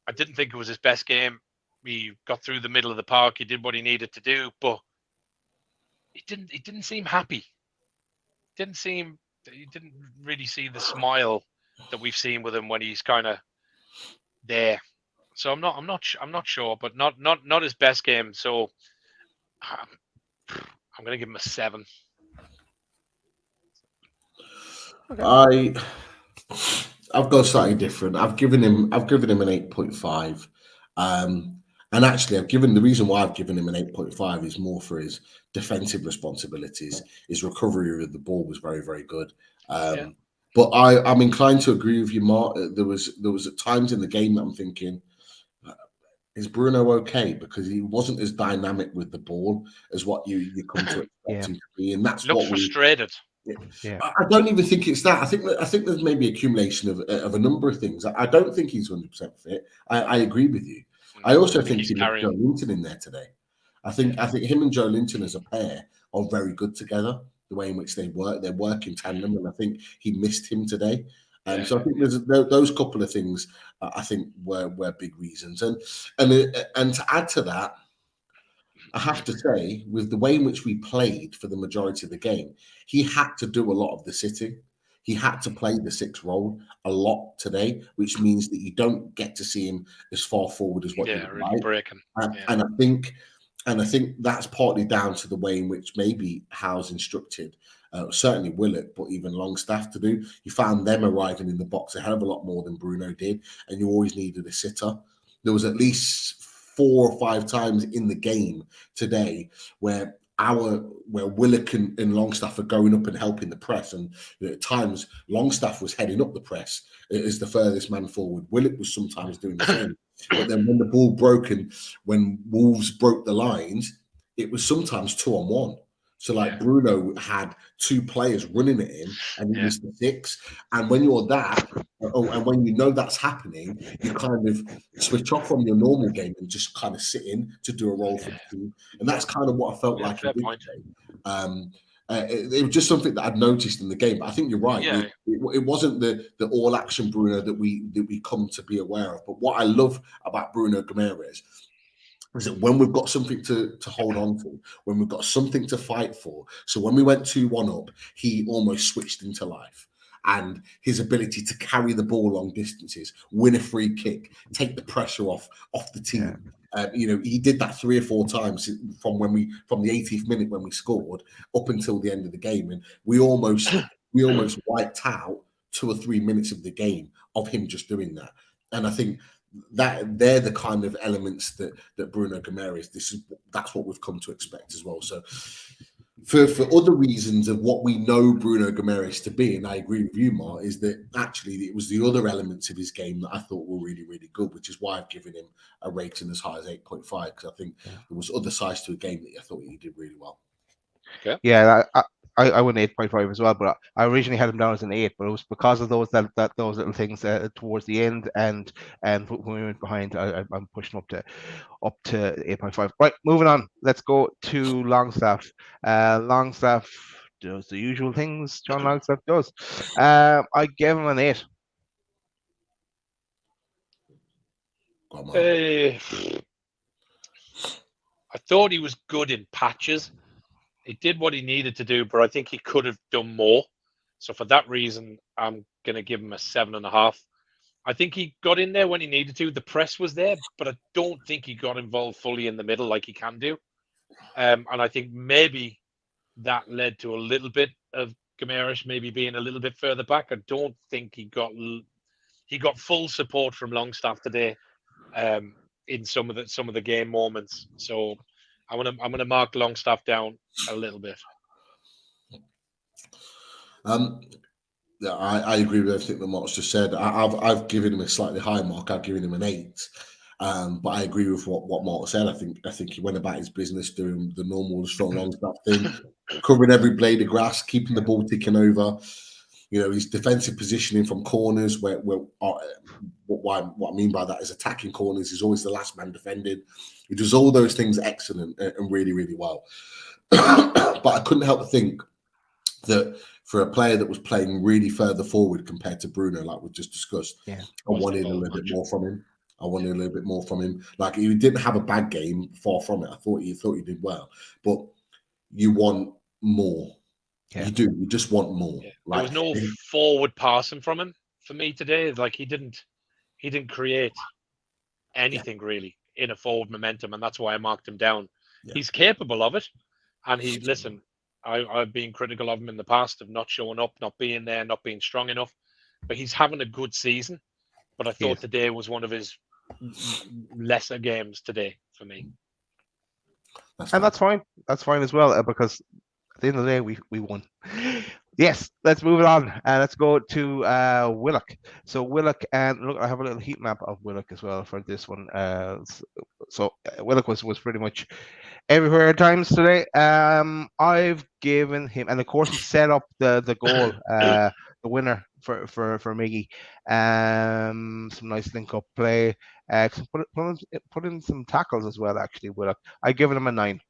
I didn't think it was his best game. He got through the middle of the park. He did what he needed to do, but he didn't seem happy. You didn't really see the smile that we've seen with him when he's kind of there. So I'm not sure, but not his best game. So I'm going to give him a 7. I've got slightly different. I've given him an 8.5. And actually, the reason why I've given him an 8.5 is more for his defensive responsibilities. His recovery of the ball was very, very good. But I'm inclined to agree with you, Mark. There was at times in the game that I'm thinking, is Bruno okay? Because he wasn't as dynamic with the ball as what you come to expect him to be, and that's looked frustrated. I don't even think it's that. I think there's maybe accumulation of a number of things. I don't think he's 100% fit. I agree with you. I also think he left Joe Linton in there today. I think him and Joe Linton as a pair are very good together. The way in which they work in tandem, and I think he missed him today. So I think there's those couple of things. I think were big reasons, and to add to that, I have to say, with the way in which we played for the majority of the game, he had to do a lot of the sitting. He had to play the 6 role a lot today, which means that you don't get to see him as far forward as what you'd like. Breaking. And I think that's partly down to the way in which maybe Howe's instructed, certainly Willock, but even Longstaff to do. You found them arriving in the box a hell of a lot more than Bruno did, and you always needed a sitter. There was at least 4 or 5 times in the game today where Willock and Longstaff are going up and helping the press, and at times Longstaff was heading up the press as the furthest man forward. Willock was sometimes doing the same. But then when the ball broke and when Wolves broke the lines, it was sometimes 2-on-1. So Bruno had 2 players running at him, and he was the 6. And when you're that, and when you know that's happening, you kind of switch off from your normal game and just kind of sit in to do a role for the team. And that's kind of what I felt like. It was just something that I'd noticed in the game. But I think you're right. It wasn't the all action Bruno that we come to be aware of. But what I love about Bruno Guimaraes is that when we've got something to hold on to, when we've got something to fight for, so when we went 2-1 up, he almost switched into life. And his ability to carry the ball long distances, win a free kick, take the pressure off the team. He did that 3 or 4 times from the 80th minute when we scored up until the end of the game, and we almost wiped out 2 or 3 minutes of the game of him just doing that. And I think that they're the kind of elements that Bruno Guimaraes, that's what we've come to expect as well. So for other reasons of what we know Bruno Guimaraes to be, and I agree with you, Mark, is that actually it was the other elements of his game that I thought were really, really good, which is why I've given him a rating as high as 8.5, because I think there was other sides to the game that I thought he did really well. Yeah, I went 8.5 as well, but I originally had him down as an 8, but it was because of those little things towards the end, and when we went behind, I'm pushing up to 8.5. Right, moving on. Let's go to Longstaff. Longstaff does the usual things John Longstaff does. I gave him an 8. I thought he was good in patches. He did what he needed to do, but I think he could have done more. So for that reason, I'm going to give him a 7.5. I think he got in there when he needed to. The press was there, but I don't think he got involved fully in the middle like he can do. And I think maybe that led to a little bit of Guimaraes maybe being a little bit further back. I don't think he got full support from Longstaff today in some of the game moments. So I'm gonna mark Longstaff down a little bit. I agree with everything that Mark's just said. I've given him a slightly higher mark. I've given him an 8. But I agree with what Mark said. I think he went about his business doing the normal strong Longstaff thing, covering every blade of grass, keeping the ball ticking over. His defensive positioning from corners, what I mean by that is attacking corners. He's always the last man defended. He does all those things excellent and really, really well. But I couldn't help but think that for a player that was playing really further forward compared to Bruno, like we just discussed, I wanted a little bit more from him. Like, he didn't have a bad game, far from it. I thought he did well, but you want more. Yeah. You do. You just want more. Yeah. There was no forward passing from him for me today. Like, he didn't create anything really in a forward momentum, and that's why I marked him down. Yeah. He's capable of it, and I've been critical of him in the past of not showing up, not being there, not being strong enough. but he's having a good season. But I thought today was one of his lesser games today for me. That's fine. That's fine as well, because at the end of the day, we won. Yes, let's move it on. Let's go to Willock. So Willock, and look, I have a little heat map of Willock as well for this one. So Willock was pretty much everywhere at times today. I've given him, and of course he set up the goal, the winner for Miggy. Some nice link up play. Put in some tackles as well. Actually, Willock. I've given him a 9.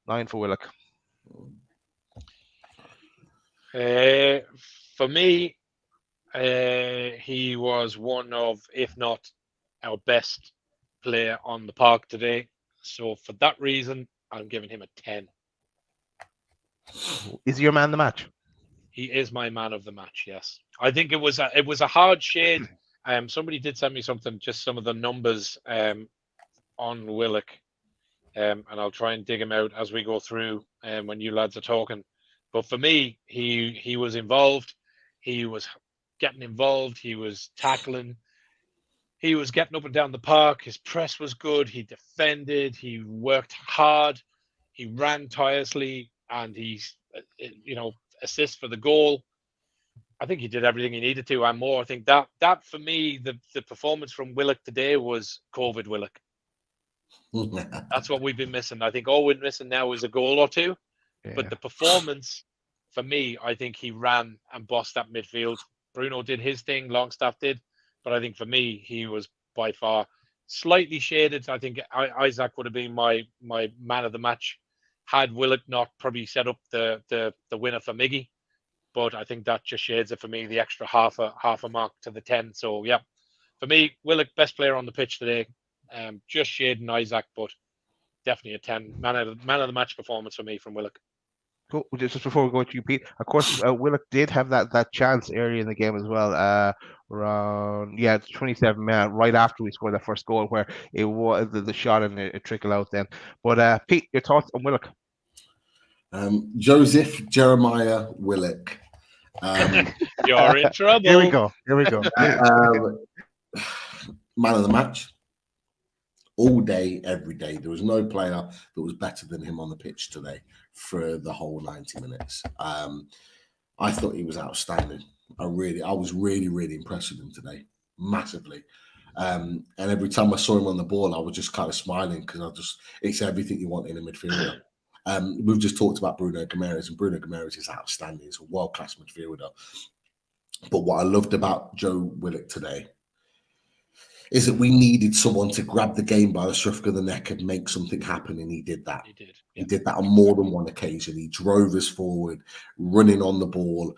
9 for Willock. For me, he was one of, if not our best player on the park today. So for that reason, I'm giving him a 10. Is he your man of the match? He is my man of the match. Yes, I think it was a hard shade. Somebody did send me something, just some of the numbers on Willock, and I'll try and dig him out as we go through when you lads are talking. But for me, he was involved. He was getting involved. He was tackling. He was getting up and down the park. His press was good. He defended. He worked hard. He ran tirelessly, and he's, assist for the goal. I think he did everything he needed to and more. I think that for me, the performance from Willock today was COVID Willock. That's what we've been missing. I think all we're missing now is a goal or two. Yeah. But the performance, for me, I think he ran and bossed that midfield. Bruno did his thing, Longstaff did. But I think for me, he was by far slightly shaded. I think Isaac would have been my man of the match had Willock not probably set up the winner for Miggy. But I think that just shades it for me, the extra half a mark to the 10. So, yeah, for me, Willock, best player on the pitch today. Just shading Isaac, but definitely a 10. Man of the match performance for me from Willock. Cool. Just before we go to you, Pete, of course, Willock did have that chance early in the game as well. Around 27 minutes, right after we scored that first goal, where it was the shot and it trickled out then. But Pete, your thoughts on Willock? Joseph Jeremiah Willock. You're in trouble. Here we go. Man of the match. All day, every day. There was no player that was better than him on the pitch today for the whole 90 minutes. I thought he was outstanding. I was really, really impressed with him today, massively. And every time I saw him on the ball, I was just kind of smiling because it's everything you want in a midfielder. We've just talked about Bruno Guimaraes, and Bruno Guimaraes is outstanding. He's a world-class midfielder. But what I loved about Joe Willock today is that we needed someone to grab the game by the scruff of the neck and make something happen, and he did that. He did that on more than one occasion. He drove us forward, running on the ball,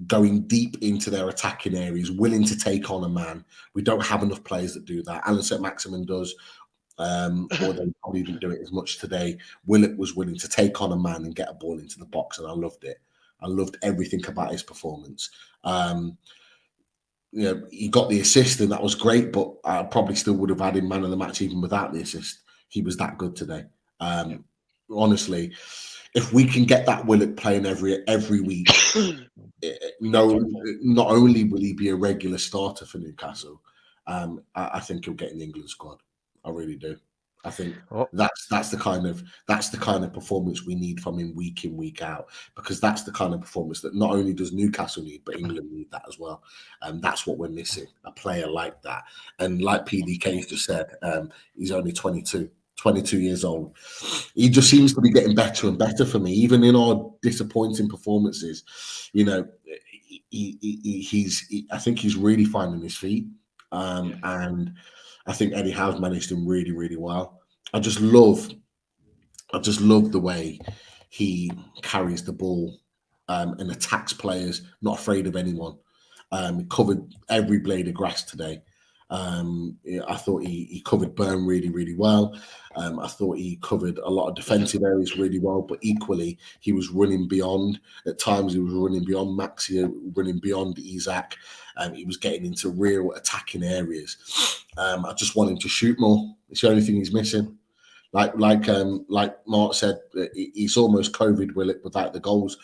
going deep into their attacking areas, willing to take on a man. We don't have enough players that do that. Alan St-Maximin does, or they probably didn't do it as much today. Willock was willing to take on a man and get a ball into the box, and I loved it. I loved everything about his performance. He got the assist and that was great, but I probably still would have had him man of the match even without the assist. He was that good today. Honestly, if we can get that Willock playing every week, not only will he be a regular starter for Newcastle, I think he'll get in the England squad. I really do. I think that's the kind of performance we need from him week in, week out, because that's the kind of performance that not only does Newcastle need, but England need that as well. And that's what we're missing, a player like that. And like PDK's just said, he's only 22 years old. He just seems to be getting better and better for me, even in our disappointing performances. I think he's really finding his feet. And I think Eddie Howe's managed him really, really well. I just love the way he carries the ball and attacks players, not afraid of anyone. He covered every blade of grass today. I thought he covered Burn really, really well. I thought he covered a lot of defensive areas really well, but equally he was running beyond. At times he was running beyond Maxia, running beyond Isaac. He was getting into real attacking areas. I just want him to shoot more. It's the only thing he's missing. Like Mark said, he's almost COVID Willock without the goals.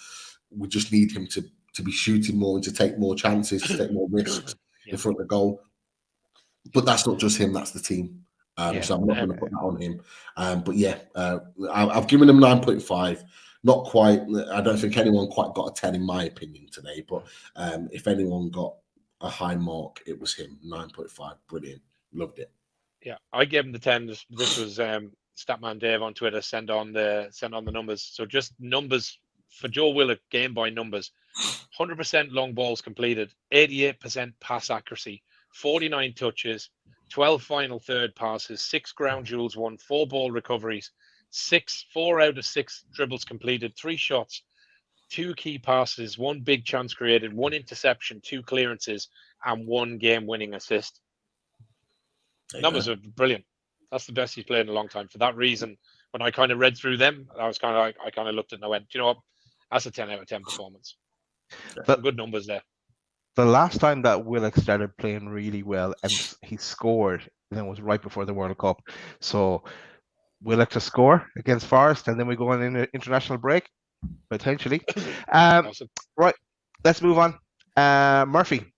We just need him to to be shooting more and to take more chances, to take more risks in front of goal. But that's not just him; that's the team. So I'm not going to put that on him. But yeah, I've given him 9.5. Not quite. I don't think anyone quite got a 10 in my opinion today. But if anyone got a high mark, it was him. 9.5. Brilliant. Loved it. Yeah, I gave him the 10. This was Statman Dave on Twitter. Send on the numbers. So just numbers for Joe Willock, game by numbers. 100% long balls completed, 88% pass accuracy, 49 touches, 12 final third passes, 6 ground duels won, 4 ball recoveries, 4 out of 6 dribbles completed, 3 shots, 2 key passes, 1 big chance created, 1 interception, 2 clearances, and 1 game-winning assist. Numbers are brilliant. That's the best he's played in a long time. For that reason, when I kind of read through them, I kind of looked at it and I went, do you know what? That's a 10 out of 10 performance. Some good numbers there. The last time that Willock started playing really well and he scored, then it was right before the World Cup. So Willock to score against Forest, and then we go on in an international break, potentially. Awesome. Right, let's move on.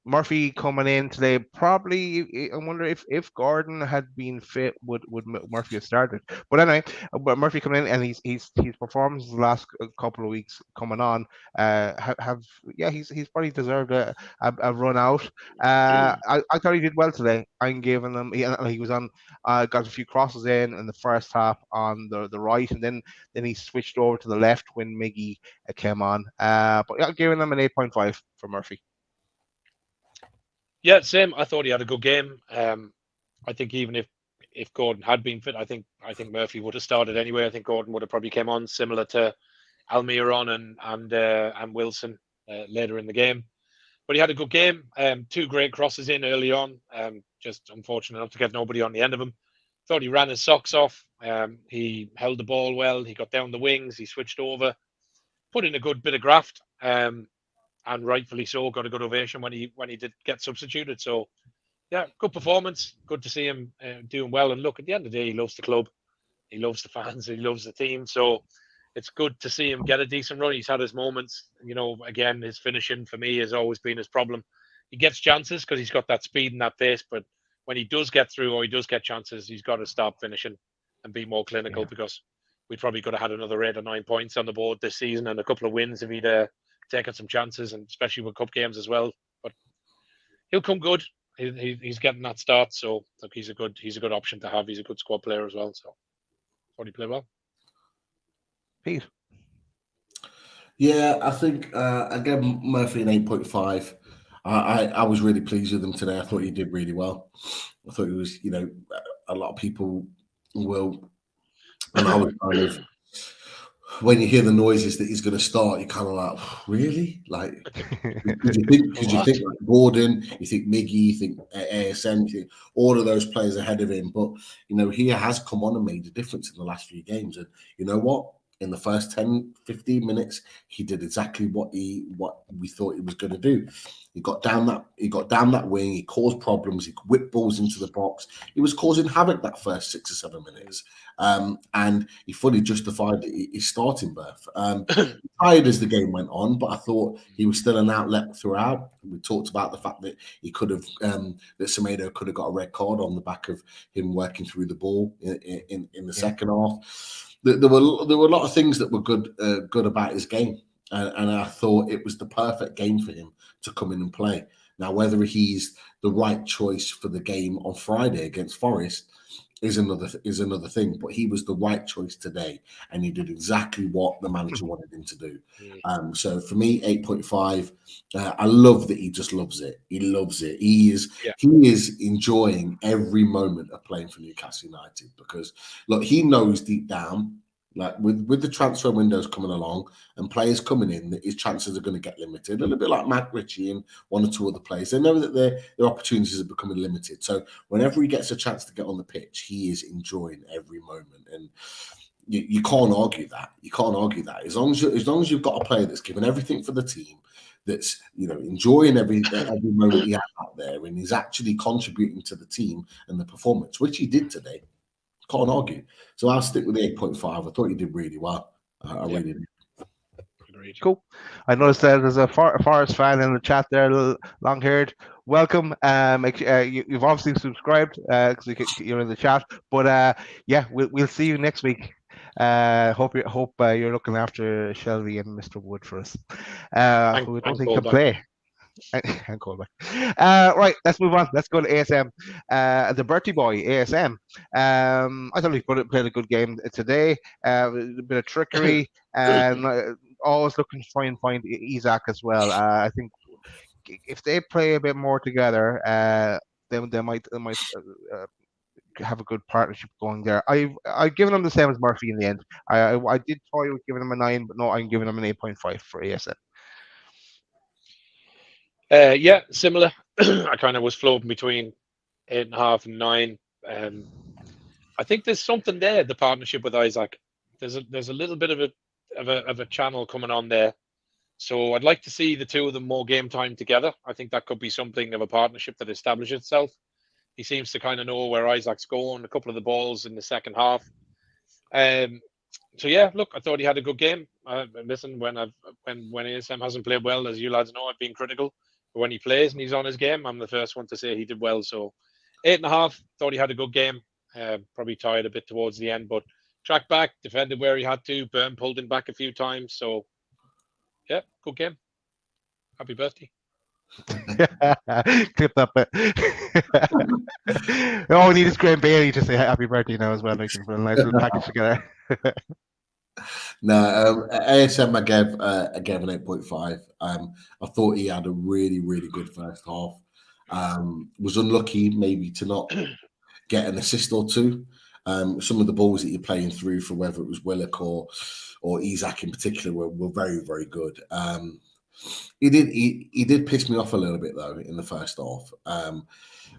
Murphy coming in today. Probably, I wonder if Gordon had been fit, would Murphy have started? But anyway, Murphy coming in, and his performances the last couple of weeks coming on he's probably deserved a run out. I thought he did well today. I'm giving him. He was on, got a few crosses in the first half on the right, and then he switched over to the left when Miggy came on. But I'm giving him an 8.5 for Murphy. Yeah, same. I thought he had a good game. I think even if Gordon had been fit, I think Murphy would have started anyway. I think Gordon would have probably came on similar to Almiron and Wilson later in the game. But he had a good game. 2 great crosses in early on. Just unfortunate enough to get nobody on the end of him. Thought he ran his socks off. He held the ball well. He got down the wings. He switched over, put in a good bit of graft. And rightfully so, got a good ovation when he did get substituted. So, yeah, good performance. Good to see him doing well. And look, at the end of the day, he loves the club. He loves the fans. He loves the team. So it's good to see him get a decent run. He's had his moments. You know, again, his finishing for me has always been his problem. He gets chances because he's got that speed and that pace. But when he does get through or he does get chances, he's got to stop finishing and be more clinical because we probably could have had another 8 or 9 points on the board this season and a couple of wins if he'd taken some chances, and especially with cup games as well. But he'll come good. He's getting that start, so look, he's a good option to have. He's a good squad player as well. So I thought he played well. Pete. Yeah, I think again Murphy an 8.5. I was really pleased with him today. I thought he did really well. I thought he was, a lot of people will, and I was kind of, when you hear the noises that he's going to start, you're kind of like, really? Like, because you think like Gordon, you think Miggy, you think ASM, you think all of those players ahead of him. But, he has come on and made a difference in the last few games. And you know what? In the first 10, 15 minutes, he did exactly what we thought he was going to do. He got down that wing, he caused problems, he whipped balls into the box. He was causing havoc that first 6 or 7 minutes. And he fully justified his starting berth. Tired as the game went on, but I thought he was still an outlet throughout. We talked about the fact that he could have, that Semedo could have got a red card on the back of him working through the ball in the second half. There were a lot of things that were good about his game, and I thought it was the perfect game for him to come in and play. Now, whether he's the right choice for the game on Friday against Forest is another thing, but he was the right choice today, and he did exactly what the manager wanted him to do. So for me, 8.5. I love that he just loves it. He loves it. He is enjoying every moment of playing for Newcastle United, because look, he knows deep down, like with the transfer windows coming along and players coming in, that his chances are going to get limited. A little bit like Matt Ritchie and 1 or 2 other players. They know that their opportunities are becoming limited. So whenever he gets a chance to get on the pitch, he is enjoying every moment. And you can't argue that. You can't argue that. As long as you've got a player that's given everything for the team, that's enjoying every moment he has out there, and he's actually contributing to the team and the performance, which he did today. Can't argue. So I'll stick with the 8.5. I thought he did really well. I really did. Cool. I noticed there's a Forest fan in the chat there, long-haired. Welcome. You've obviously subscribed because you're in the chat. But yeah, we'll see you next week. Hope you're looking after Shelby and Mr. Wood for us. Who I don't think can play. And callback. Right, let's move on. Let's go to ASM. The Bertie boy, ASM. I thought he played a good game today. A bit of trickery and always looking to try and find Isaac as well. I think if they play a bit more together, then they might have a good partnership going there. I've given them the same as Murphy in the end. I did toy with giving them a 9, but no, I'm giving them an 8.5 for ASM. Yeah, similar. I kind of was floating between 8.5 and 9. I think there's something there. The partnership with Isaac, there's a little bit of a channel coming on there. So I'd like to see the two of them more game time together. I think that could be something of a partnership that establishes itself. He seems to kind of know where Isaac's going. A couple of the balls in the second half. So yeah, look, I thought he had a good game. Listen, when ASM hasn't played well, as you lads know, I've been critical. But when he plays and he's on his game, I'm the first one to say he did well. So 8.5, thought he had a good game. Probably tired a bit towards the end, but tracked back, defended where he had to. Burn pulled him back a few times. So yeah, good game. Happy birthday. Clip that bit. All we need is Graham Bailey to say happy birthday now as well. We can put a nice little package together. No, ASM I gave an 8.5. I thought he had a really, really good first half. Was unlucky maybe to not get an assist or two. Some of the balls that you're playing through, for whether it was Willock or Isaac in particular, were very, very good. He did piss me off a little bit though in the first half.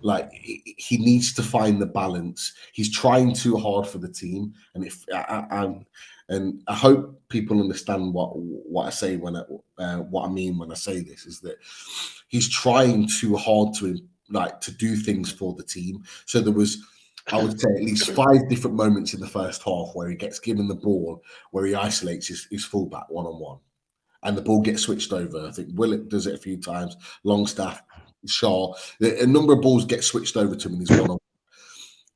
Like he needs to find the balance. He's trying too hard for the team, and I hope people understand what I say when what I mean when I say this is that he's trying too hard to do things for the team. So there was, I would say, at least 5 different moments in the first half where he gets given the ball, where he isolates his fullback one-on-one, and the ball gets switched over. I think Willock does it a few times. Longstaff, Shaw, a number of balls get switched over to him in his one-on-one.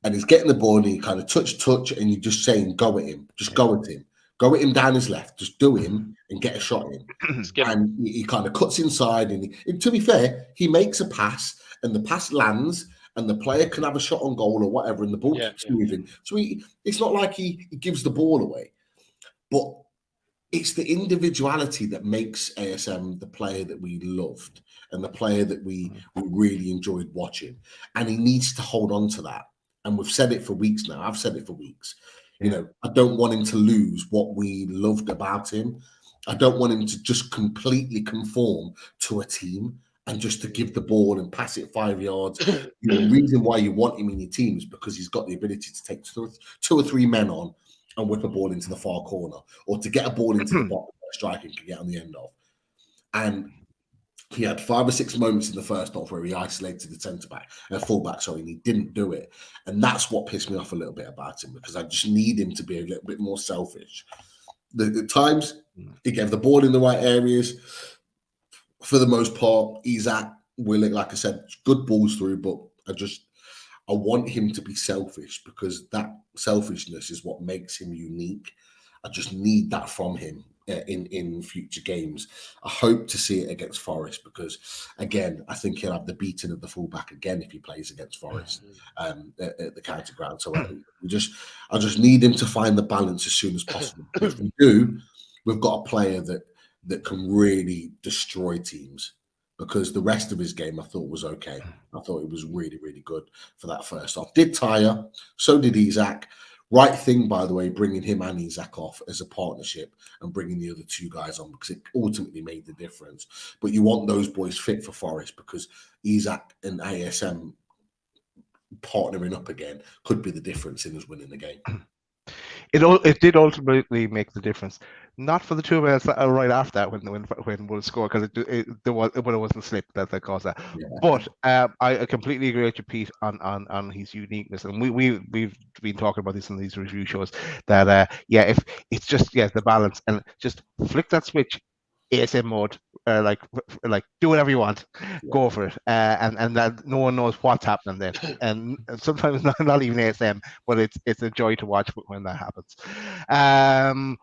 And he's getting the ball and he kind of touch, and you're just saying, go at him. Just go at him. Go at him down his left. Just do him and get a shot in. And he kind of cuts inside. And to be fair, he makes a pass and the pass lands and the player can have a shot on goal or whatever and the ball keeps moving. So it's not like he gives the ball away. But it's the individuality that makes ASM the player that we loved and the player that we really enjoyed watching. And he needs to hold on to that. And we've said it for weeks now. I've said it for weeks. You know, I don't want him to lose what we loved about him. I don't want him to just completely conform to a team and just to give the ball and pass it 5 yards. The reason why you want him in your team is because he's got the ability to take 2 or 3 men on and whip a ball into the far corner, or to get a ball into the bottom that a striker can get on the end of. And he had 5 or 6 moments in the first half where he isolated the fullback, and he didn't do it. And that's what pissed me off a little bit about him, because I just need him to be a little bit more selfish. The times he gave the ball in the right areas. For the most part, Isaac, Willock, like I said, good balls through, but I want him to be selfish, because that selfishness is what makes him unique. I just need that from him in future games. I hope to see it against Forest, because again, I think he'll have the beating of the fullback again if he plays against Forest at the county ground. So I just need him to find the balance as soon as possible. If we do, we've got a player that can really destroy teams, because the rest of his game I thought was okay. I thought it was really, really good for that first half. Did tire, so did Isaac. Right thing, by the way, bringing him and Isaac off as a partnership and bringing the other 2 guys on, because it ultimately made the difference. But you want those boys fit for Forest, because Isaac and ASM partnering up again could be the difference in us winning the game. It did ultimately make the difference. Not for the 2 minutes right after that when Wolves scored, because it wasn't slip that caused that. Yeah. But I completely agree with you, Pete, on his uniqueness, and we've been talking about this in these review shows that if it's just the balance, and just flick that switch ASM mode, like do whatever you want, go for it, and that no one knows what's happening then, and sometimes not even ASM, but it's a joy to watch when that happens.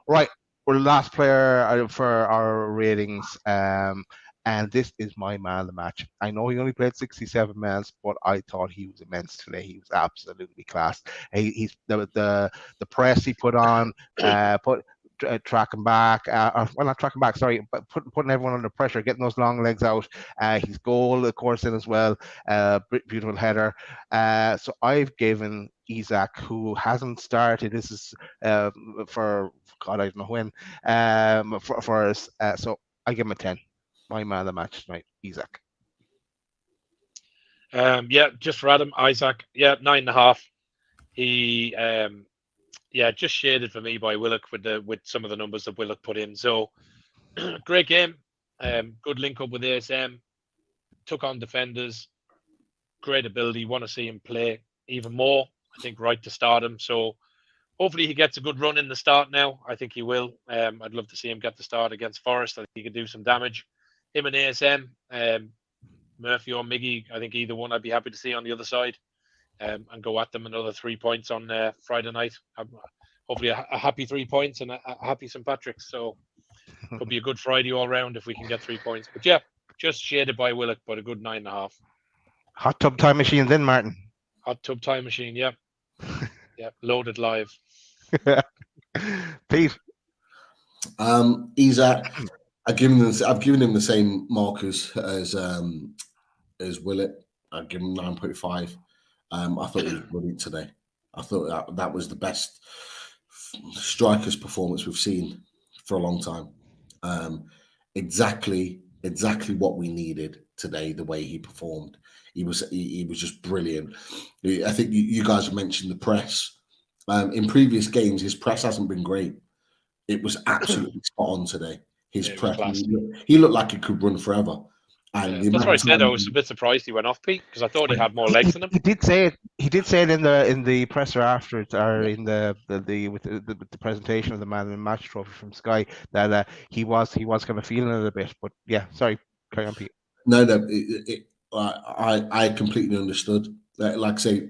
Right, we're the last player for our ratings, and this is my man of the match. I know he only played 67 minutes, but I thought he was immense today. He was absolutely class. He's the press he put on, tracking back, well, not tracking back, sorry, but putting everyone under pressure, getting those long legs out. His goal, of course, in as well. Beautiful header. So I've given Isak, who hasn't started. This is for God, I don't know when. For us, so I give him a 10. My man of the match tonight, Isak. Yeah, just for Adam, Isak. Yeah, 9.5. He just shaded for me by Willock with some of the numbers that Willock put in. So great game. Good link up with ASM. Took on defenders. Great ability. Want to see him play even more. I think right to start him. So hopefully he gets a good run in the start now. I think he will. I'd love to see him get the start against Forest. I think he could do some damage. Him and ASM, Murphy or Miggy, I think either one I'd be happy to see on the other side, and go at them another 3 points on Friday night. Hopefully a happy 3 points and a happy St. Patrick's. So could be a good Friday all round if we can get 3 points. But yeah, just shaded by Willock, but a good 9.5. Hot tub time machine then, Martin. Hot tub time machine, yeah. Yeah, loaded live. Pete. Isak, I've given him the same markers as Willett. I'd give him 9.5. I thought he was brilliant today. I thought that was the best striker's performance we've seen for a long time. Exactly what we needed today. The way he performed, he was just brilliant. I think you guys have mentioned the press. In previous games, his press hasn't been great. It was absolutely spot on today. His press, he looked like he could run forever. And that's what I said. I was a bit surprised he went off, Pete, because I thought he had more legs than him. He did say it. He did say it in the presser afterwards, or in the presentation of the man in the match trophy from Sky, that he was kind of feeling it a bit. But yeah, sorry, carry on, Pete. No, I completely understood. Like I say,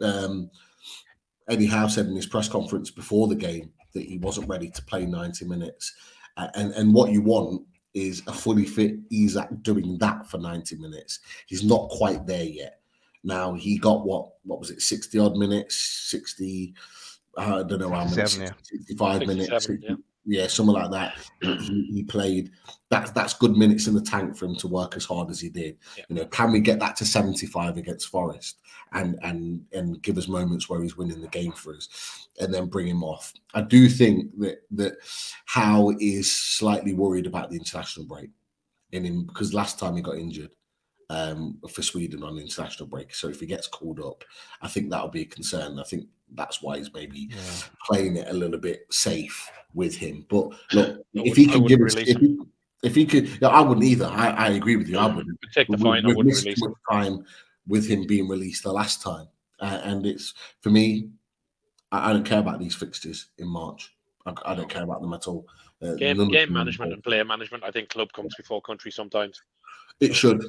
Eddie Howe said in his press conference before the game that he wasn't ready to play 90 minutes, and what you want is a fully fit Isak doing that for 90 minutes. He's not quite there yet. Now he got what was it, 60 odd minutes, 60, I don't know how many, 65 minutes. Yeah, something like that. He played. That's good minutes in the tank for him to work as hard as he did. Yeah. Can we get that to 75 against Forest and give us moments where he's winning the game for us, and then bring him off? I do think that Howe is slightly worried about the international break in him, because last time he got injured for Sweden on the international break. So if he gets called up, I think that'll be a concern. I think that's why he's maybe playing it a little bit safe with him. But look, if he can give us, if he could, I wouldn't either. I agree with you. I wouldn't take the fine. I wouldn't release too much time with him being released the last time, and it's for me. I don't care about these fixtures in March. I don't care about them at all. Game management and player management. I think club comes before country sometimes. It should.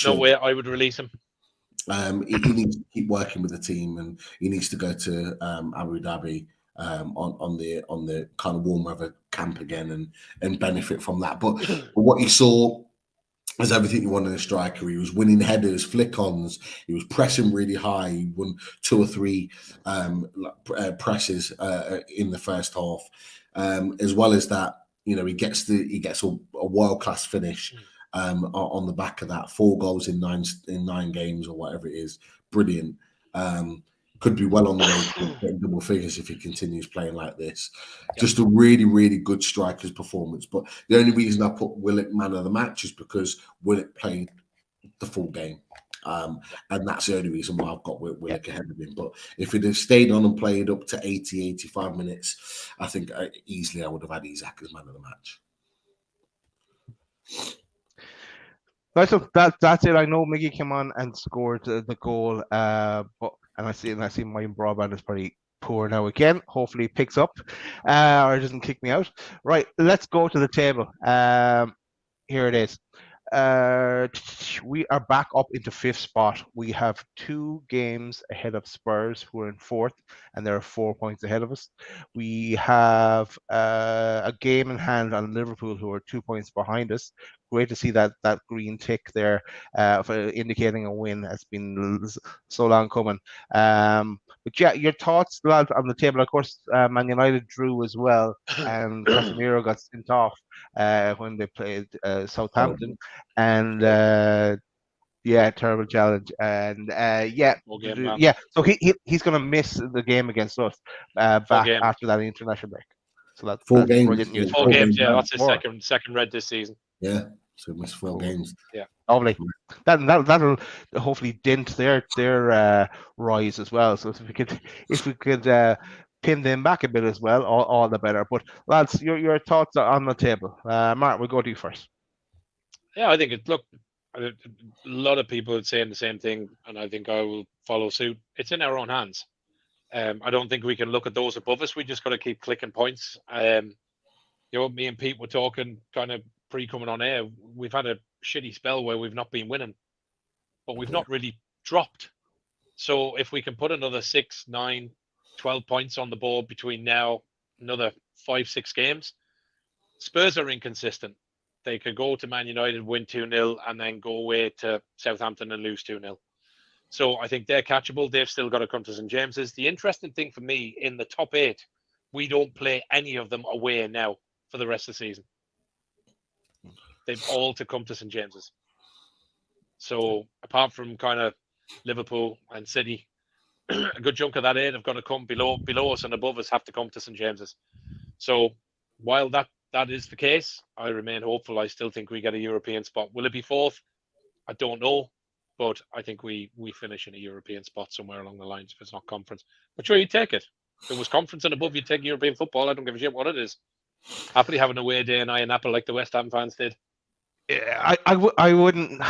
No way I would release him. He needs to keep working with the team, and he needs to go to Abu Dhabi on the kind of warm weather camp again and benefit from that. But what he saw is everything you want in a striker. He was winning headers, flick-ons. He was pressing really high. He won 2 or 3 presses in the first half. As well as that, he gets a world-class finish. On the back of that, 4 goals in 9 games or whatever it is, brilliant. Could be well on the way to getting double figures if he continues playing like this. Yep. Just a really, really good striker's performance. But the only reason I put Willock man of the match is because Willock played the full game, and that's the only reason why I've got Willock ahead of him. But if he'd have stayed on and played up to 80, 85 minutes, I think easily I would have had Isak as man of the match. Right, so that's it. I know Miggy came on and scored the goal, but I see my broadband is pretty poor now again. Hopefully it picks up, or it doesn't kick me out. Right, let's go to the table. Here it is. We are back up into 5th spot. We have 2 games ahead of Spurs, who are in 4th, and they're 4 points ahead of us. We have a game in hand on Liverpool, who are 2 points behind us. Great to see that green tick there, for indicating a win. Has been so long coming. But yeah, your thoughts, lads, on the table. Of course, Man United drew as well, and Casemiro got sent off when they played Southampton. And yeah, terrible challenge. And yeah. So he's going to miss the game against us back after that international break. So that's brilliant news. 4 games. Yeah, that's his second red this season. Yeah, so missed 4 games. Yeah, lovely. That'll hopefully dent their rise as well. So if we could pin them back a bit as well, all the better. But lads, your thoughts are on the table. Mark, we'll go to you first. Yeah, I think a lot of people are saying the same thing, and I think I will follow suit. It's in our own hands. I don't think we can look at those above us. We just got to keep clicking points. Me and Pete were talking kind of pre-coming on air. We've had a shitty spell where we've not been winning, but we've not really dropped. So if we can put another 6, 9, 12 points on the board between now, another 5, 6 games, Spurs are inconsistent. They could go to Man United, win 2-0, and then go away to Southampton and lose 2-0. So I think they're catchable. They've still got to come to St James's. The interesting thing for me, in the top 8, we don't play any of them away now for the rest of the season. They've all to come to St James's. So apart from kind of Liverpool and City, a good chunk of that 8 have got to come below us, and above us have to come to St James's. So while that is the case, I remain hopeful. I still think we get a European spot. Will it be 4th? I don't know, but I think we finish in a European spot somewhere along the lines if it's not conference. But sure, you take it. If it was conference and above, you take European football. I don't give a shit what it is. Happily have an away day in Iron Apple like the West Ham fans did. Yeah, I wouldn't.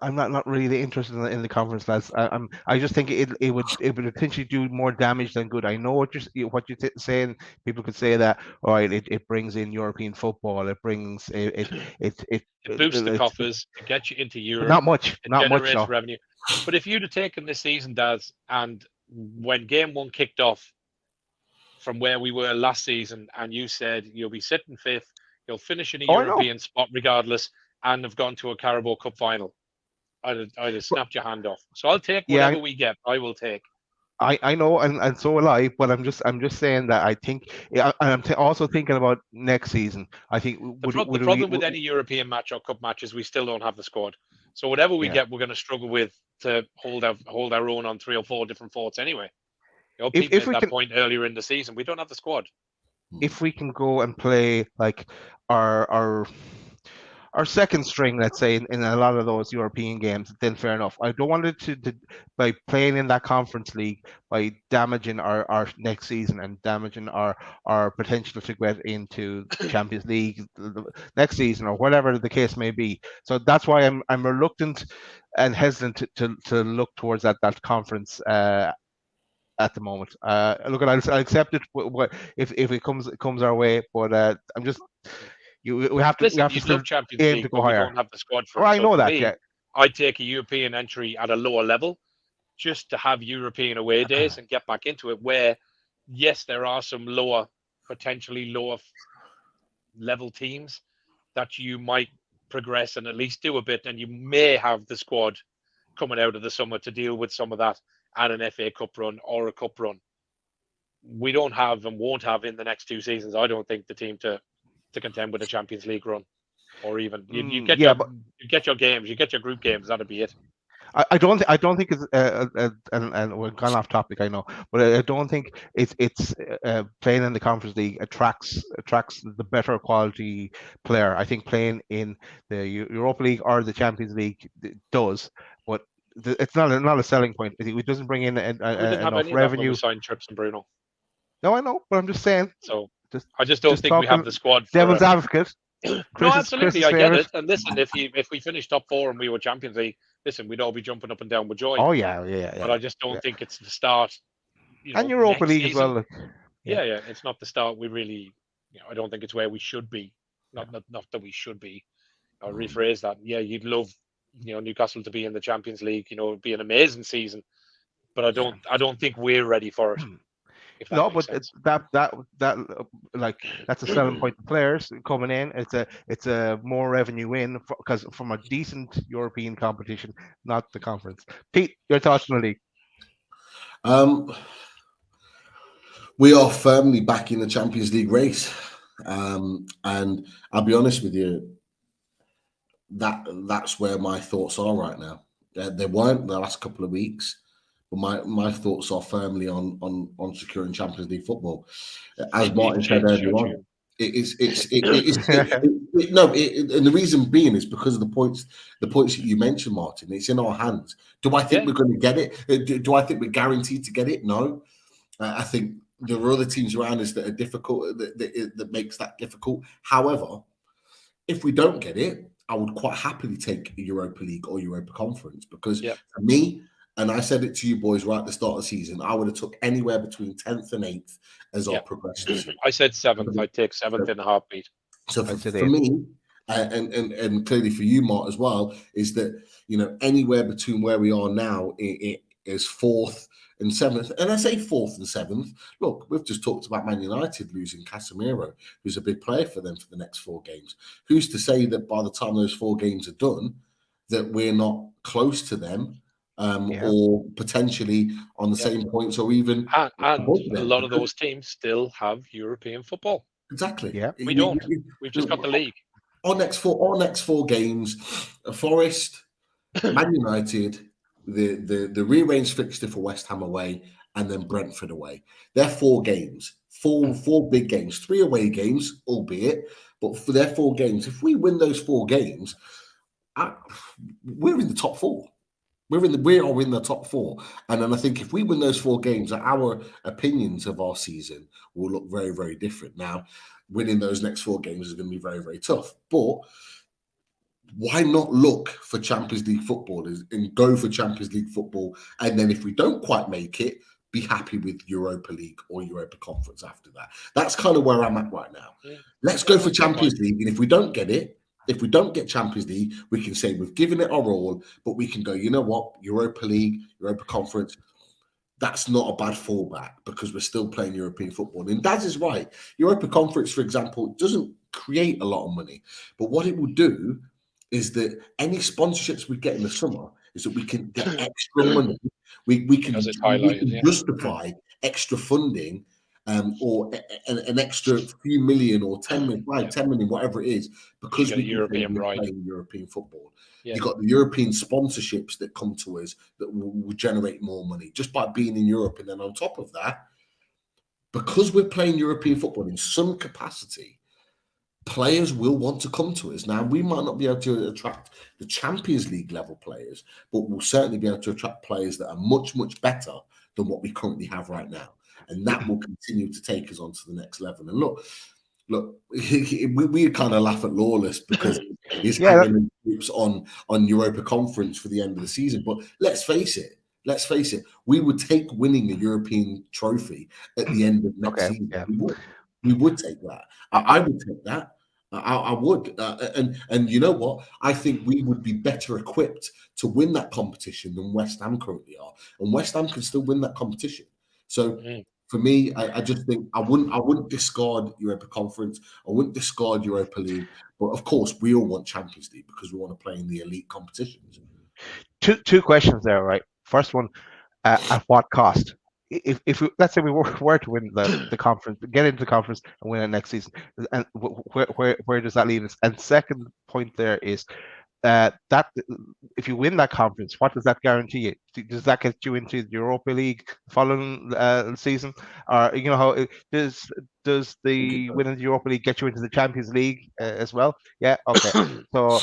I'm not really interested in the conference, lads. I just think it would potentially do more damage than good. I know what you're saying. People could say that, all right, it brings in European football. It brings it boosts the coffers. It gets you into Europe. Not much. It not generates much revenue. But if you'd have taken this season, Daz, and when game 1 kicked off from where we were last season, and you said you'll be sitting 5th, you'll finish in a European spot regardless, and have gone to a Carabao Cup final, I'd have snapped your hand off. So I'll take whatever we get. I will take. I know, and so will I. But I'm just saying that I think, and I'm also thinking about next season. I think the problem with any European match or cup matches, we still don't have the squad. So whatever we get, we're going to struggle with to hold our own on 3 or 4 different forts anyway. If we made that point earlier in the season, we don't have the squad. If we can go and play like our second string, let's say, in a lot of those European games, then fair enough. I don't want it to by playing in that conference league, by damaging our next season and damaging our potential to get into the Champions League next season or whatever the case may be. So that's why I'm reluctant and hesitant to look towards that conference at the moment. Look, I'll accept it if it comes our way, but I'm just. We have to love Champions League, to go higher. We don't have the squad for it. I know that. Yeah, I'd take a European entry at a lower level, just to have European away days and get back into it. Where, yes, there are some potentially lower level teams that you might progress and at least do a bit, and you may have the squad coming out of the summer to deal with some of that and an FA Cup run or a cup run. We don't have and won't have in the next 2 seasons, I don't think, the team to contend with a Champions League run, or even you get your games, you get your group games. That'd be it. I don't think it's and we're gone off topic, I know, but I don't think it's playing in the Conference League attracts the better quality player. I think playing in the Europa League or the Champions League does, but it's not a selling point. It doesn't bring in enough revenue. Signed Trips and Bruno. No, I know, but I'm just saying. So I just don't think we have the squad. Devil's advocate. No, absolutely, I get it. And listen, if we finished top 4 and we were Champions League, listen, we'd all be jumping up and down with joy. Oh yeah. But I just don't think it's the start. And Europa League as well. Yeah, it's not the start. We really, I don't think it's where we should be. Not that we should be. I'll rephrase that. Yeah, you'd love, Newcastle to be in the Champions League. It'd be an amazing season, but I don't think we're ready for it. If that No, makes but sense. that's a selling point to players coming in. It's a more revenue in because from a decent European competition, not the conference. Pete, your thoughts on the league? We are firmly back in the Champions League race, and I'll be honest with you, that's where my thoughts are right now. They weren't the last couple of weeks. But my thoughts are firmly on securing Champions League football. As Martin said earlier on, and the reason being is because of the points that you mentioned, Martin. It's in our hands. Do I think we're going to get it? Do I think we're guaranteed to get it? No. I think there are other teams around us that are difficult. That makes that difficult. However, if we don't get it, I would quite happily take a Europa League or Europa Conference because for me. And I said it to you boys right at the start of the season. I would have took anywhere between 10th and 8th as our progression. I said 7th. I'd take 7th in a heartbeat. So for me, and clearly for you, Mart, as well, is that anywhere between where we are now is 4th and 7th. And I say 4th and 7th. Look, we've just talked about Man United losing Casemiro, who's a big player for them for the next 4 games. Who's to say that by the time those 4 games are done, that we're not close to them? Or potentially on the same points, or even and a lot of those teams still have European football. Exactly. Yeah, we don't. We've just got the league. Our next 4 games: Forest, Man United, the rearranged fixture for West Ham away, and then Brentford away. They're 4 games, four big games, 3 away games, albeit, but for their 4 games, if we win those 4 games, we're in the top 4. We are in the top 4. And then I think if we win those 4 games, our opinions of our season will look very, very different. Now, winning those next 4 games is going to be very, very tough. But why not look for Champions League football and go for Champions League football? And then if we don't quite make it, be happy with Europa League or Europa Conference after that. That's kind of where I'm at right now. Yeah. Let's go for Champions League. And if we don't get it, if we don't get Champions League, we can say we've given it our all, but we can go, you know what, Europa League, Europa Conference, that's not a bad fallback because we're still playing European football. And Daz is right. Europa Conference, for example, doesn't create a lot of money, but what it will do is that any sponsorships we get in the summer is that we can get extra money. We can justify extra funding or an extra few million or 10 million, 10 million, whatever it is, because we European playing European football. Yeah. You've got the European sponsorships that come to us that will generate more money just by being in Europe. And then on top of that, because we're playing European football in some capacity, players will want to come to us. Now, we might not be able to attract the Champions League level players, but we'll certainly be able to attract players that are much, much better than what we currently have right now. And that will continue to take us on to the next level. And look, we kind of laugh at Lawless because he's having groups on Europa Conference for the end of the season. But let's face it, we would take winning the European trophy at the end of next season. Yeah. We would take that. I would take that. I would. And you know what? I think we would be better equipped to win that competition than West Ham currently are. And West Ham can still win that competition. So for me, I just think I wouldn't discard Europa Conference. I wouldn't discard Europa League. But of course, we all want Champions League because we want to play in the elite competitions. Two questions there, right? First one, at what cost? If we, let's say we were to win the conference, get into the conference and win it next season, and where does that leave us? And second point there is that if you win that conference, what does that guarantee you? Does that get you into the Europa League following season, or how does the winning the Europa League get you into the Champions League as well? Yeah, okay. So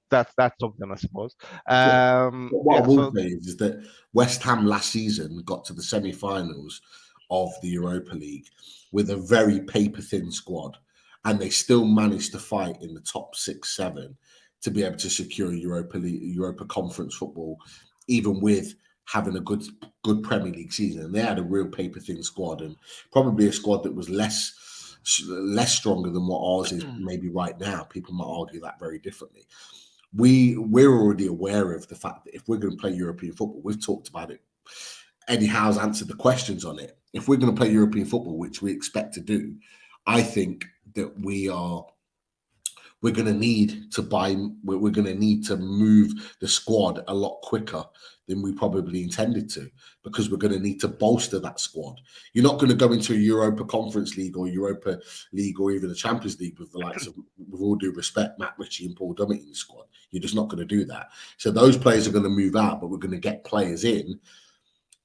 that's something, I suppose. What I will say is that West Ham last season got to the semi-finals of the Europa League with a very paper-thin squad, and they still managed to fight in the top 6-7 to be able to secure Europa League, Europa Conference football, even with having a good Premier League season. And they had a real paper-thin squad, and probably a squad that was less less stronger than what ours is maybe right now, people might argue that very differently. We're already aware of the fact that if we're going to play European football, we've talked about it. Eddie Howe's answered the questions on it. If we're going to play European football, which we expect to do, I think that we're going to need to move the squad a lot quicker than we probably intended to, because we're going to need to bolster that squad. You're not going to go into a Europa Conference League or Europa League or even the Champions League with the likes of, with all due respect, Matt Ritchie and Paul Dummett in the squad. You're just not going to do that. So those players are going to move out, but we're going to get players in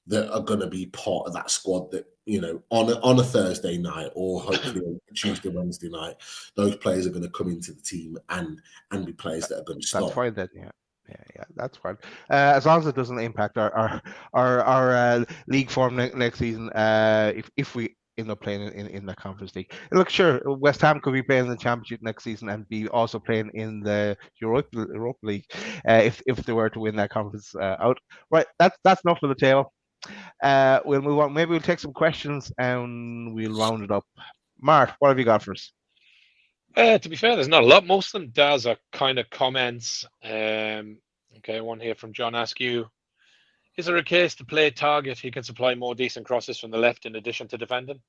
that are going to be part of that squad that, you know, on a Thursday night or hopefully a Tuesday, Wednesday night, those players are going to come into the team and be players that are going to start. That's fine then, yeah, that's fine. As long as it doesn't impact our league form next season, if we end up playing in the Conference League. Look, sure, West Ham could be playing in the Championship next season and be also playing in the Europa League if they were to win that conference out. Right, that's enough for the table. We'll move on. Maybe we'll take some questions and we'll round it up. Mart, what have you got for us? To be fair, there's not a lot. Most of them does are kind of comments. Okay, one here from John Askew. Is there a case to play target? He can supply more decent crosses from the left in addition to defending.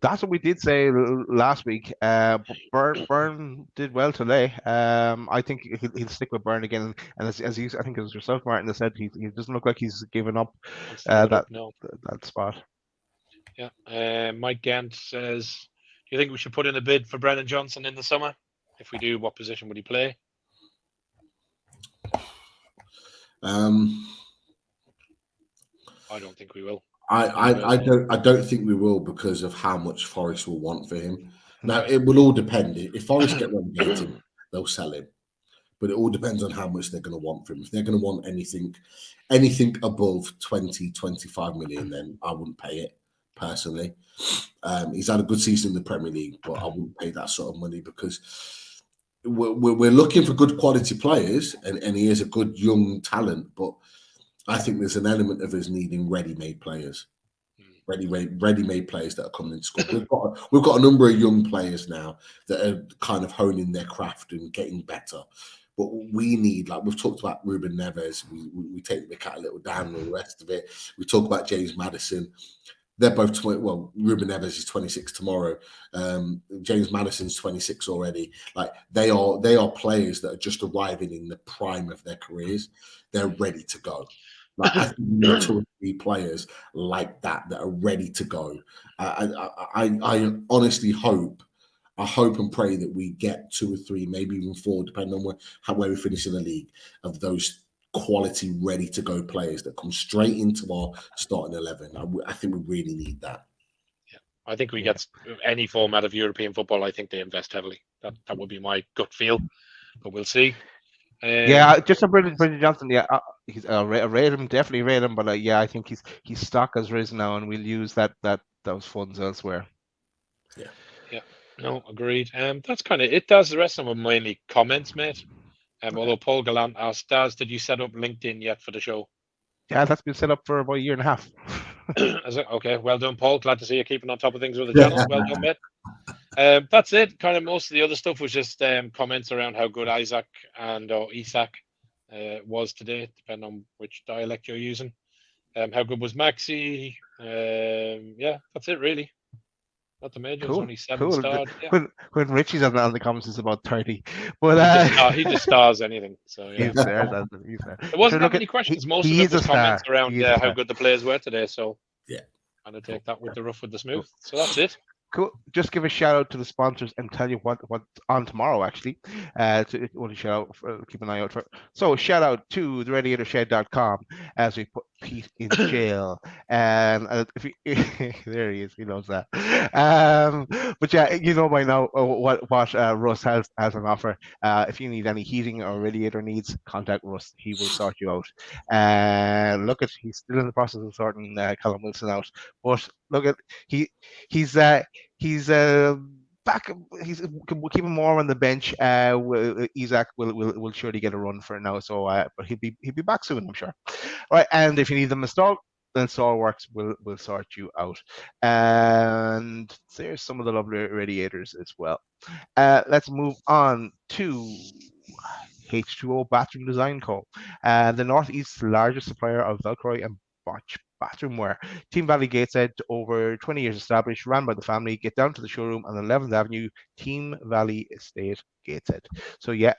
That's what we did say last week. Byrne did well today. I think he'll stick with Byrne again. And as I think it was yourself, Martin, that said he doesn't look like he's given up that spot. Yeah. Mike Gant says, do you think we should put in a bid for Brennan Johnson in the summer? If we do, what position would he play? I don't think we will. I don't think we will, because of how much Forest will want for him. Now it will all depend. If Forest get relegated, they'll sell him, but it all depends on how much they're going to want for him. If they're going to want anything above 20-25 million, then I wouldn't pay it personally. He's had a good season in the Premier League, but I wouldn't pay that sort of money, because we're looking for good quality players, and he is a good young talent, but I think there's an element of us needing ready-made players, ready-made players that are coming into school. We've got a number of young players now that are kind of honing their craft and getting better. But we need, like we've talked about Ruben Neves, we take the cat a little down and all the rest of it. We talk about James Maddison. They're both Ruben Neves is 26 tomorrow. James Maddison's 26 already. Like they are players that are just arriving in the prime of their careers. They're ready to go. Like I think we need 2 or 3 players like that are ready to go. I honestly hope and pray that we get 2 or 3, maybe even 4, depending on where we finish in the league, of those quality, ready to go players that come straight into our starting 11. I think we really need that. Yeah, I think we get any format of European football. I think they invest heavily. That would be my gut feel, but we'll see. Just on Brendan Johnson. Yeah, he's rate him, definitely rate him. But I think his stock has risen now, and we'll use those funds elsewhere. Yeah. No, agreed. That's kind of it. Does the rest of them mainly comments, mate? Although Paul Gallant asked, Daz, did you set up LinkedIn yet for the show? Yeah, that's been set up for about a year and a half. Is it? Okay, well done, Paul. Glad to see you keeping on top of things with the channel. Well done, mate. That's it. Kind of most of the other stuff was just comments around how good Isaac and Isak was today, depending on which dialect you're using. How good was Maxi? That's it, really. Not the major, only 7 stars. Yeah. When Richie's on the comments, it's about 30. But he just stars anything. So yeah. He's there. There wasn't that many questions. Most of it was comments around how good the players were today. So yeah, I'm gonna take that with the rough with the smooth. So that's it. Cool. Just give a shout out to the sponsors and tell you what's on tomorrow, actually. To want to shout out, keep an eye out for. So shout out to theradiatorshed.com as we put Pete in jail. And there he is. He knows that. But yeah, you know by now what Russ has on offer. If you need any heating or radiator needs, contact Russ. He will sort you out. And look at, he's still in the process of sorting Callum Wilson out. But look at, he's back. He's keeping more on the bench. Isaac will surely get a run for it now. So, but he'll be back soon, I'm sure. All right, and if you need them installed, then SolWorks will sort you out. And there's some of the lovely radiators as well. Let's move on to H2O Bathroom Design Co. The Northeast's largest supplier of Velcro and bathroomware. Team Valley Gateshead, over 20 years established, ran by the family. Get down to the showroom on 11th Avenue, Team Valley Estate, Gateshead. So yeah,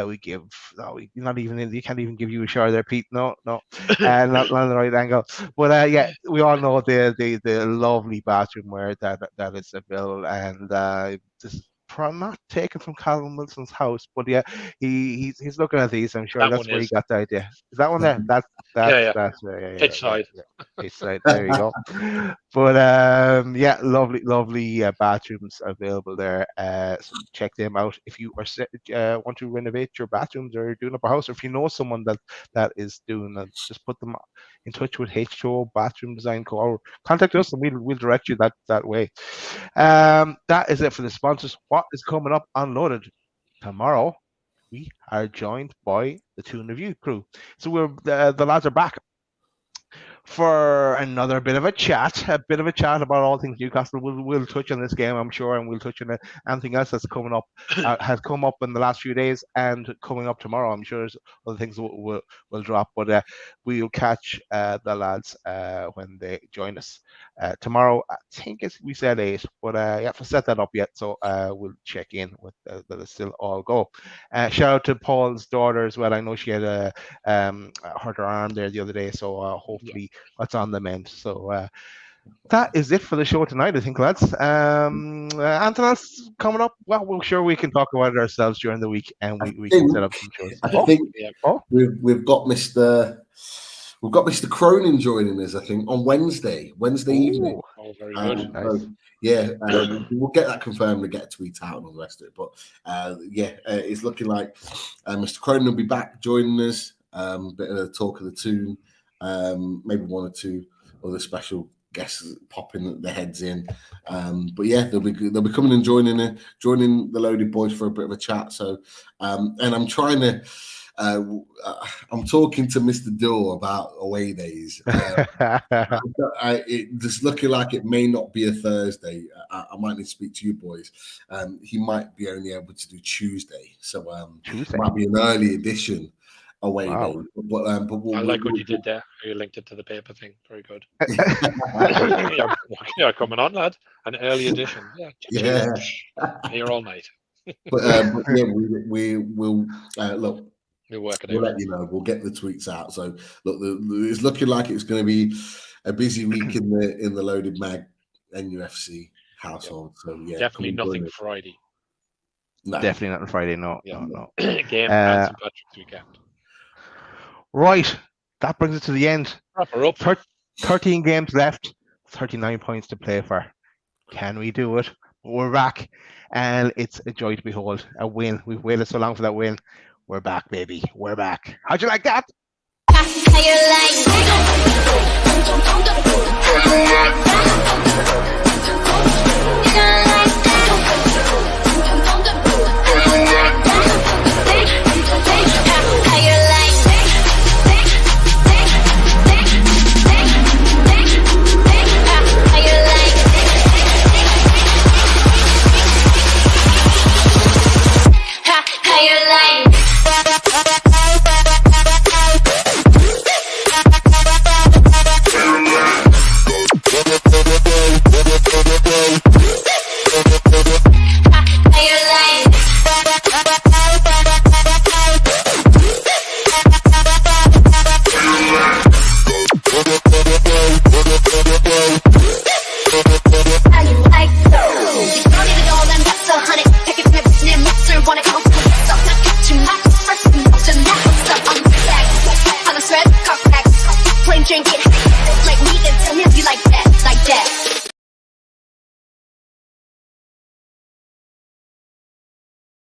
we give. No, not even. You can't even give you a shower there, Pete. No, not on the right angle. But yeah, we all know the lovely bathroomware that is available, and this. Not taken from Calvin Wilson's house, but yeah, he's looking at these. I'm sure that's where he got the idea. Is that one there? That's pitch side. Pitch side. There you go. But yeah, lovely bathrooms available there. So check them out if you are want to renovate your bathrooms or doing up a house, or if you know someone that is doing that, just put them in touch with H2O Bathroom Design Co. Or contact us and we'll direct you that way. That is it for the sponsors. What is coming up Unloaded tomorrow? We are joined by the Toon Review crew. So we're the lads are back for another bit of a chat about all things Newcastle. We'll touch on this game, I'm sure, and we'll touch on anything else that's coming up, has come up in the last few days and coming up tomorrow. I'm sure there's other things will drop, but we'll catch the lads when they join us tomorrow. I think we said 8, but I haven't set that up yet, so we'll check in with that it's still all go. Shout out to Paul's daughter as well. I know she had hurt her arm there the other day, so hopefully what's on the mend. So that is it for the show tonight, I think, lads. Anything else coming up? Well, we're sure we can talk about it ourselves during the week, and we can set up some shows. I think we've got Mr. Cronin joining us, I think, on Wednesday evening. Oh, very good. Nice. So, yeah, we'll get that confirmed and get a tweet out and all the rest of it. But it's looking like Mr. Cronin will be back joining us. Bit of a talk of the tune. Maybe one or two other special guests popping their heads in, but yeah, they'll be coming and joining the Loaded Boys for a bit of a chat. So, and I'm trying to, I'm talking to Mr. Dill about away days. It's looking like it may not be a Thursday. I might need to speak to you boys. He might be only able to do Tuesday, so Tuesday might be an early edition. Away, wow. But I like what you did there. You linked it to the paper thing. Very good. Yeah, coming on, lad. An early edition. Yeah. Here all night. but yeah, we will look. We'll work it out. We'll let you know. We'll get the tweets out. So look, it's looking like it's going to be a busy week in the Loaded Mag NUFC household. So yeah, definitely nothing Friday. No. Definitely not on Friday. No. Game and St. Patrick's weekend. Right, that brings us to the end. Wrap her up. 13 games left, 39 points to play for. Can we do it? We're back, and it's a joy to behold. A win. We've waited so long for that win. We're back, baby. We're back. How'd you like that? Drink it.